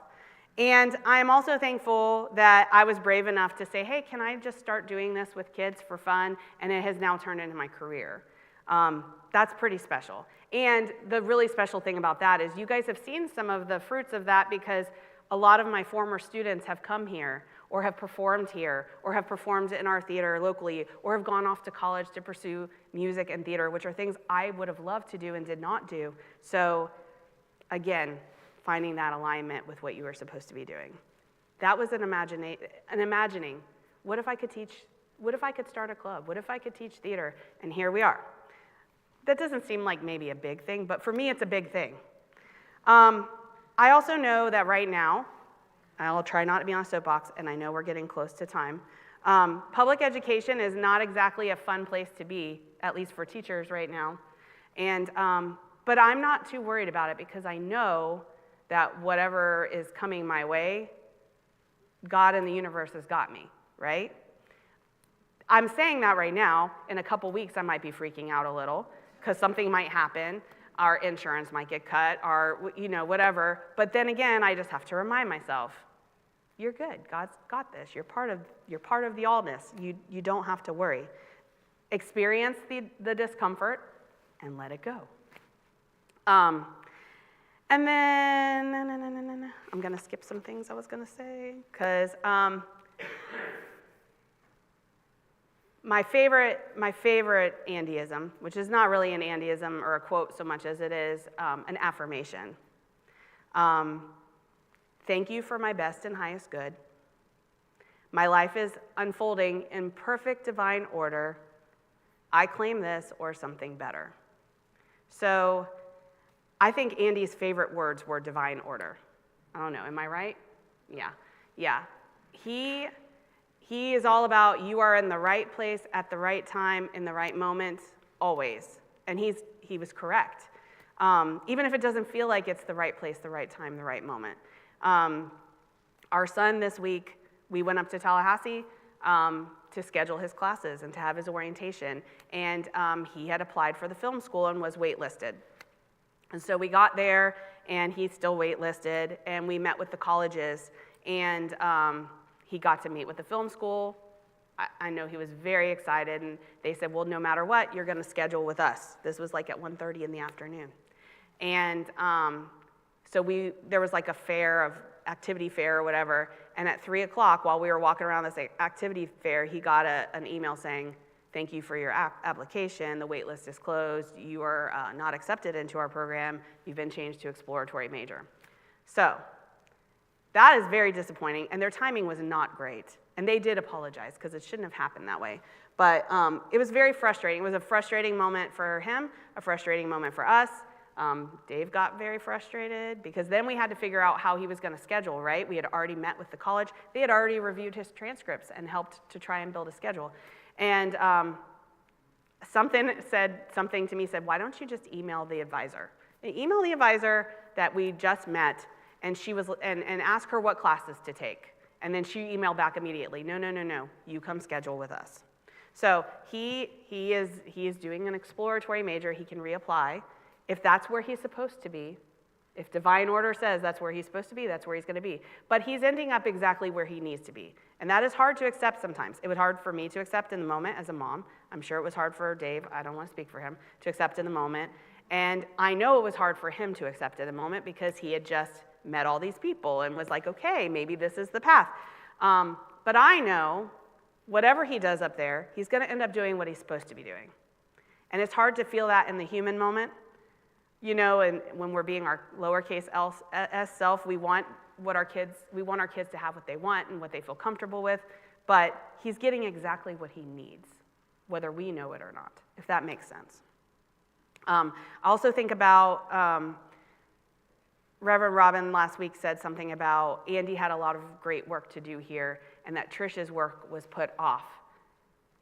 And I'm also thankful that I was brave enough to say, hey, can I just start doing this with kids for fun? And it has now turned into my career. That's pretty special. And the really special thing about that is you guys have seen some of the fruits of that, because a lot of my former students have come here, or have performed here, or have performed in our theater locally, or have gone off to college to pursue music and theater, which are things I would have loved to do and did not do. So again, finding that alignment with what you were supposed to be doing. That was an imagining, what if I could teach, what if I could start a club? What if I could teach theater? And here we are. That doesn't seem like maybe a big thing, but for me it's a big thing. I also know that right now, I'll try not to be on a soapbox, and I know we're getting close to time. Public education is not exactly a fun place to be, at least for teachers right now. And, but I'm not too worried about it, because I know that whatever is coming my way, God and the universe has got me, right? I'm saying that right now. In a couple weeks, I might be freaking out a little, because something might happen. Our insurance might get cut, or whatever. But then again, I just have to remind myself, you're good. God's got this. You're part of the allness. You don't have to worry. Experience the discomfort and let it go. And then I'm gonna skip some things I was gonna say, because my favorite Andy-ism, which is not really an Andy-ism or a quote so much as it is an affirmation. Thank you for my best and highest good. My life is unfolding in perfect divine order. I claim this or something better. So I think Andy's favorite words were divine order. I don't know, am I right? Yeah. He is all about you are in the right place at the right time in the right moment, always. And he was correct. Even if it doesn't feel like it's the right place, the right time, the right moment. Our son this week, we went up to Tallahassee to schedule his classes and to have his orientation. And he had applied for the film school and was waitlisted. And so we got there, and he's still waitlisted, and we met with the colleges, and he got to meet with the film school. I know he was very excited, and they said, well, no matter what, you're gonna schedule with us. This was like at 1:30 in the afternoon. And So there was like a activity fair or whatever, and at 3 o'clock while we were walking around this activity fair, he got an email saying, thank you for your application, the wait list is closed, you are not accepted into our program, you've been changed to exploratory major. So that is very disappointing, and their timing was not great. And they did apologize, because it shouldn't have happened that way. But it was very frustrating. It was a frustrating moment for him, a frustrating moment for us. Dave got very frustrated, because then we had to figure out how he was going to schedule, right? We had already met with the college. They had already reviewed his transcripts and helped to try and build a schedule. And something to me said, why don't you just email the advisor? Email the advisor that we just met, and and ask her what classes to take. And then she emailed back immediately, no, you come schedule with us. So he is doing an exploratory major. He can reapply. If that's where he's supposed to be, if divine order says that's where he's supposed to be, that's where he's going to be. But he's ending up exactly where he needs to be. And that is hard to accept sometimes. It was hard for me to accept in the moment as a mom. I'm sure it was hard for Dave, I don't want to speak for him, to accept in the moment. And I know it was hard for him to accept in the moment, because he had just met all these people and was like, okay, maybe this is the path. But I know whatever he does up there, he's going to end up doing what he's supposed to be doing. And it's hard to feel that in the human moment. You know, and when we're being our lowercase s self, we want our kids to have what they want and what they feel comfortable with, but he's getting exactly what he needs, whether we know it or not, if that makes sense. I also think about Reverend Robin last week said something about Andy had a lot of great work to do here, and that Trish's work was put off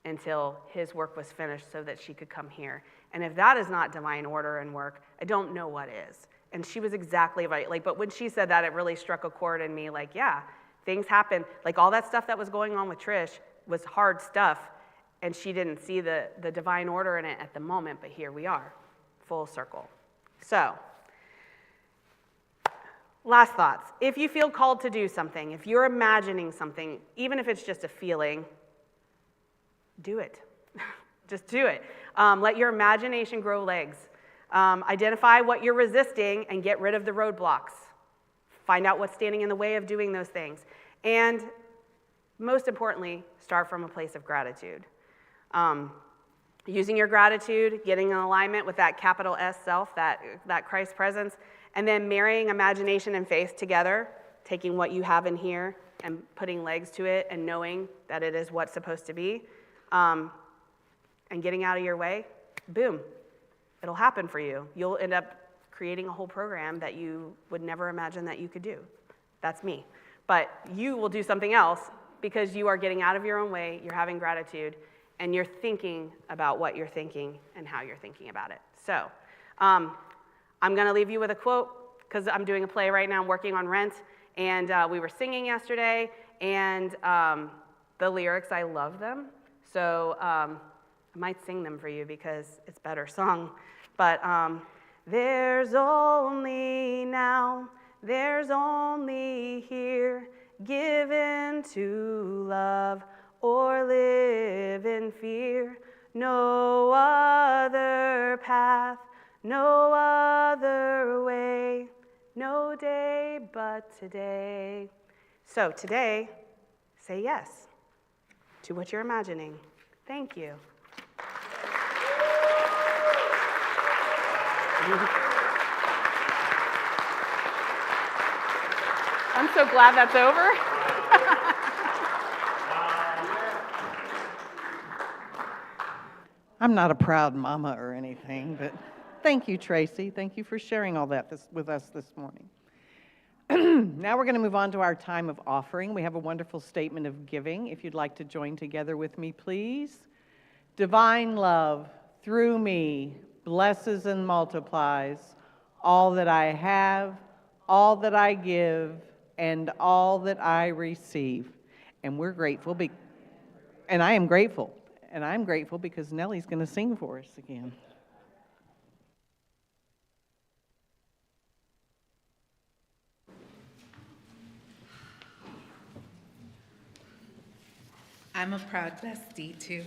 until his work was finished so that she could come here. And if that is not divine order and work, I don't know what is. And she was exactly right. Like, but when she said that, it really struck a chord in me. Like, yeah, things happen. Like, all that stuff that was going on with Trish was hard stuff, and she didn't see the divine order in it at the moment, but here we are, full circle. So, last thoughts. If you feel called to do something, if you're imagining something, even if it's just a feeling, do it. Just do it. Let your imagination grow legs. Identify what you're resisting and get rid of the roadblocks. Find out what's standing in the way of doing those things. And most importantly, start from a place of gratitude. Using your gratitude, getting in alignment with that capital S self, that Christ presence, and then marrying imagination and faith together, taking what you have in here and putting legs to it and knowing that it is what's supposed to be, and getting out of your way, boom, it'll happen for you. You'll end up creating a whole program that you would never imagine that you could do. That's me. But you will do something else because you are getting out of your own way, you're having gratitude, and you're thinking about what you're thinking and how you're thinking about it. So I'm going to leave you with a quote, because I'm doing a play right now, I'm working on Rent, and we were singing yesterday, and the lyrics, I love them. So I might sing them for you because it's better sung. But there's only now, there's only here, given to love or live in fear. No other path, no other way, no day but today. So today, say yes to what you're imagining. Thank you. I'm so glad that's over. I'm not a proud mama or anything, but thank you, Tracy. Thank you for sharing all that with us this morning. Now we're going to move on to our time of offering. We have a wonderful statement of giving. If you'd like to join together with me, please. Divine love, through me, blesses and multiplies all that I have, all that I give, and all that I receive. And we're grateful, and I am grateful. And I'm grateful because Nellie's going to sing for us again. I'm a proud bestie, too.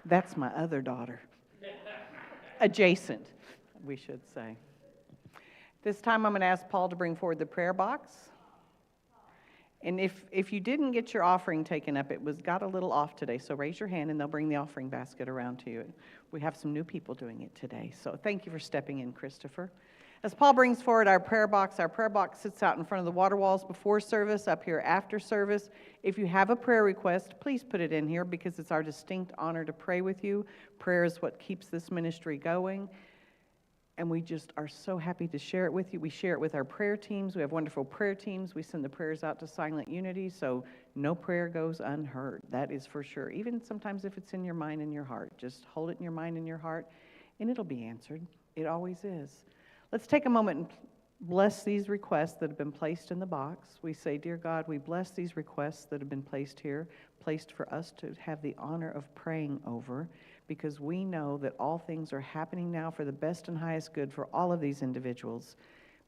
That's my other daughter. Adjacent, we should say. This time I'm going to ask Paul to bring forward the prayer box. And if you didn't get your offering taken up, got a little off today, so raise your hand and they'll bring the offering basket around to you. We have some new people doing it today, so thank you for stepping in, Christopher. As Paul brings forward our prayer box sits out in front of the water walls before service, up here after service. If you have a prayer request, please put it in here because it's our distinct honor to pray with you. Prayer is what keeps this ministry going. And we just are so happy to share it with you. We share it with our prayer teams. We have wonderful prayer teams. We send the prayers out to Silent Unity, so no prayer goes unheard. That is for sure. Even sometimes if it's in your mind and your heart, just hold it in your mind and your heart, and it'll be answered. It always is. Let's take a moment and bless these requests that have been placed in the box. We say, Dear God, we bless these requests that have been placed here, placed for us to have the honor of praying over, because we know that all things are happening now for the best and highest good for all of these individuals,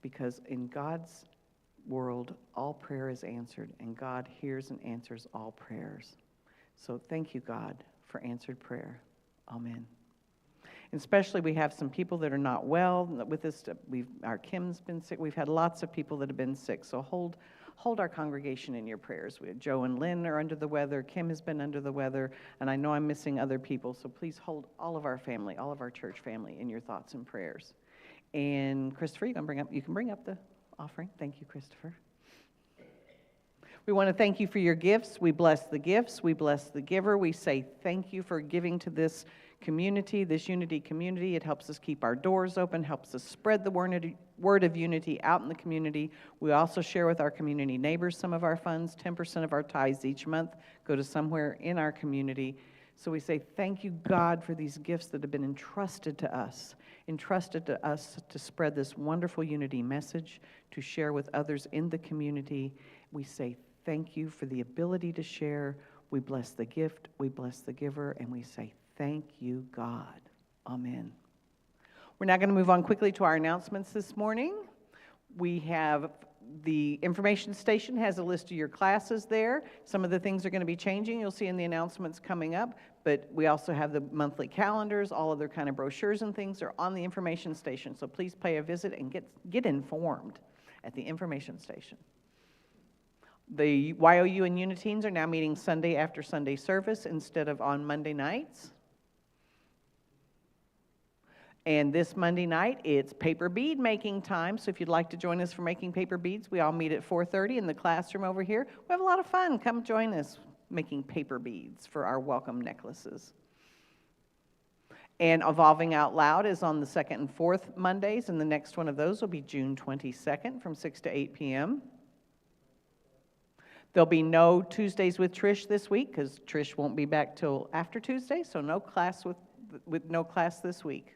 because in God's world, all prayer is answered, and God hears and answers all prayers. So thank you, God, for answered prayer. Amen. And especially we have some people that are not well with this. Our Kim's been sick. We've had lots of people that have been sick, so hold our congregation in your prayers. We have Joe and Lynn are under the weather. Kim has been under the weather, and I know I'm missing other people, so please hold all of our family, all of our church family in your thoughts and prayers. And Christopher, you can bring up the offering. Thank you, Christopher. We want to thank you for your gifts. We bless the gifts. We bless the giver. We say thank you for giving to this community, this unity community. It helps us keep our doors open, helps us spread the word of unity out in the community. We also share with our community neighbors some of our funds. 10% of our tithes each month go to somewhere in our community. So we say thank you, God, for these gifts that have been entrusted to us to spread this wonderful unity message, to share with others in the community. We say thank you for the ability to share. We bless the gift, we bless the giver, and we say thank you, God. Amen. We're now going to move on quickly to our announcements this morning. We have the information station has a list of your classes there. Some of the things are going to be changing. You'll see in the announcements coming up, but we also have the monthly calendars. All other kind of brochures and things are on the information station. So please pay a visit and get informed at the information station. The YOU and Uniteens are now meeting Sunday after Sunday service instead of on Monday nights. And this Monday night, it's paper bead making time. So if you'd like to join us for making paper beads, we all meet at 4:30 in the classroom over here. We have a lot of fun. Come join us making paper beads for our welcome necklaces. And Evolving Out Loud is on the second and fourth Mondays, and the next one of those will be June 22nd from 6 to 8 p.m. There'll be no Tuesdays with Trish this week because Trish won't be back till after Tuesday, so no class no class this week.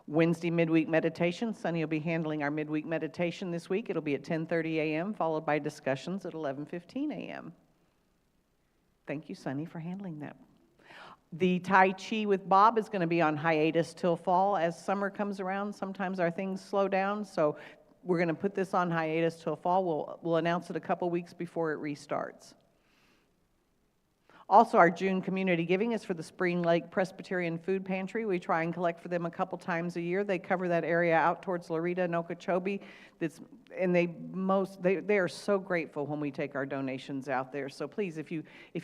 Wednesday midweek meditation. Sunny will be handling our midweek meditation this week. It'll be at 10:30 a.m., followed by discussions at 11:15 a.m. Thank you, Sunny, for handling that. The Tai Chi with Bob is going to be on hiatus till fall. As summer comes around, sometimes our things slow down, so we're going to put this on hiatus till fall. We'll announce it a couple weeks before it restarts. Also, our June community giving is for the Spring Lake Presbyterian Food Pantry. We try and collect for them a couple times a year. They cover that area out towards Loretta and Okeechobee. And they are so grateful when we take our donations out there. So please, if you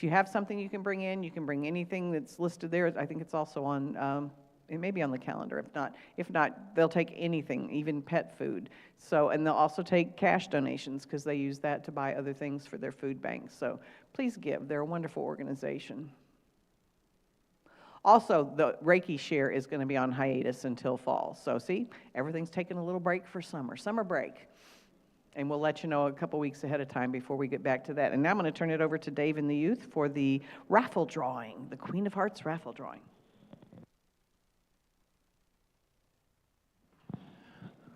have something you can bring in, you can bring anything that's listed there. I think it's also on. It may be on the calendar. If not, they'll take anything, even pet food. And they'll also take cash donations because they use that to buy other things for their food banks. So please give. They're a wonderful organization. Also, the Reiki share is going to be on hiatus until fall. So see, everything's taking a little break for summer break. And we'll let you know a couple weeks ahead of time before we get back to that. And now I'm going to turn it over to Dave and the youth for the raffle drawing, the Queen of Hearts raffle drawing.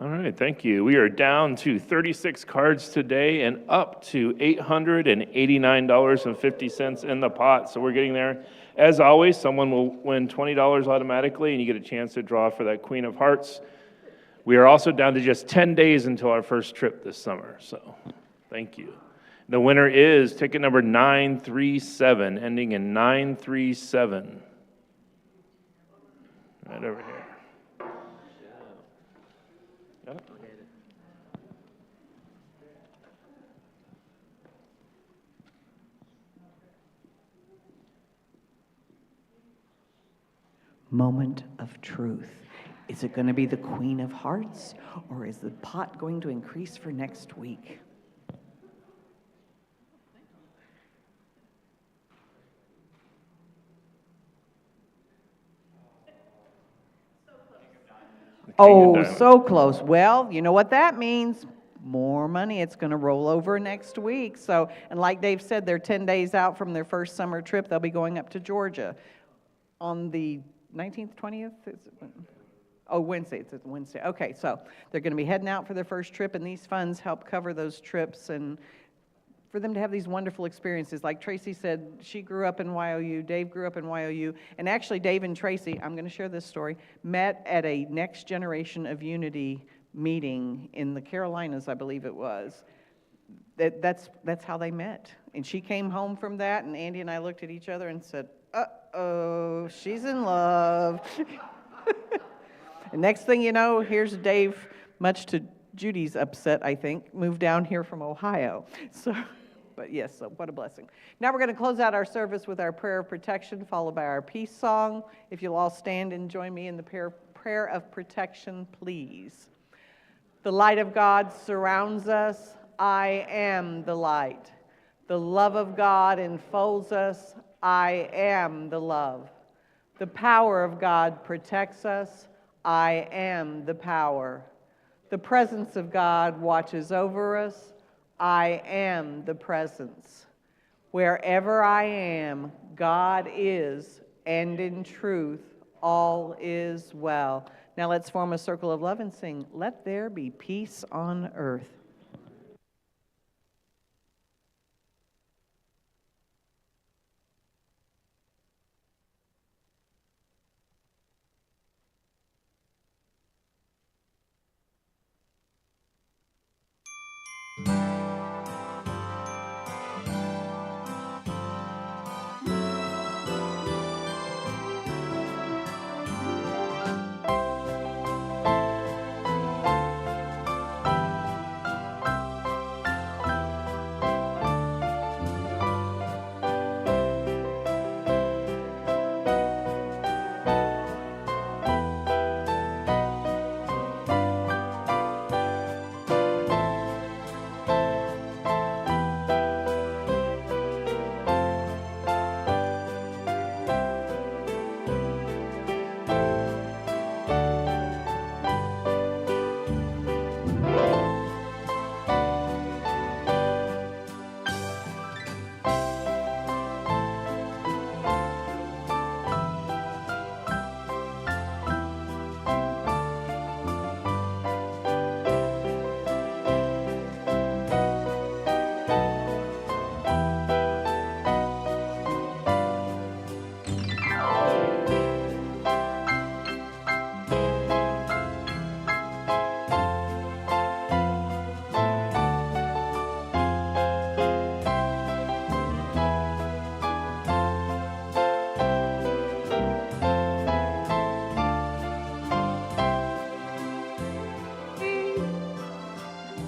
All right, thank you. We are down to 36 cards today and up to $889.50 in the pot, so we're getting there. As always, someone will win $20 automatically, and you get a chance to draw for that Queen of Hearts. We are also down to just 10 days until our first trip this summer, so thank you. The winner is ticket number 937, ending in 937. Right over here. Got it? Moment of truth. Is it going to be the Queen of Hearts, or is the pot going to increase for next week? Oh, Diamonds. so close. Well, you know what that means? More money. It's going to roll over next week. So, and like Dave said, they're 10 days out from their first summer trip. They'll be going up to Georgia on the 19th, 20th? Oh, Wednesday. It's Wednesday. Okay, so they're going to be heading out for their first trip, and these funds help cover those trips and for them to have these wonderful experiences. Like Tracy said, she grew up in YOU, Dave grew up in YOU, and actually Dave and Tracy, I'm going to share this story, met at a Next Generation of Unity meeting in the Carolinas, I believe it was. That's how they met. And she came home from that, and Andy and I looked at each other and said, uh-oh, she's in love. And next thing you know, here's Dave, much to Judy's upset, I think, moved down here from Ohio. But yes, so what a blessing. Now we're going to close out our service with our prayer of protection, followed by our peace song. If you'll all stand and join me in the prayer of protection, please. The light of God surrounds us. I am the light. The love of God enfolds us. I am the love. The power of God protects us. I am the power. The presence of God watches over us. I am the presence. Wherever I am, God is, and in truth, all is well. Now let's form a circle of love and sing, "Let there be peace on earth."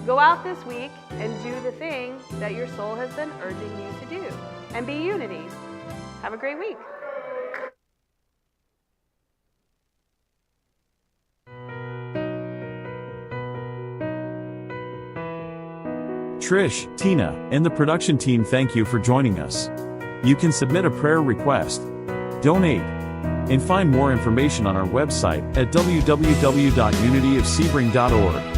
Go out this week and do the thing that your soul has been urging you to do. And be unity. Have a great week. Trish, Tina, and the production team thank you for joining us. You can submit a prayer request, donate, and find more information on our website at www.unityofsebring.org.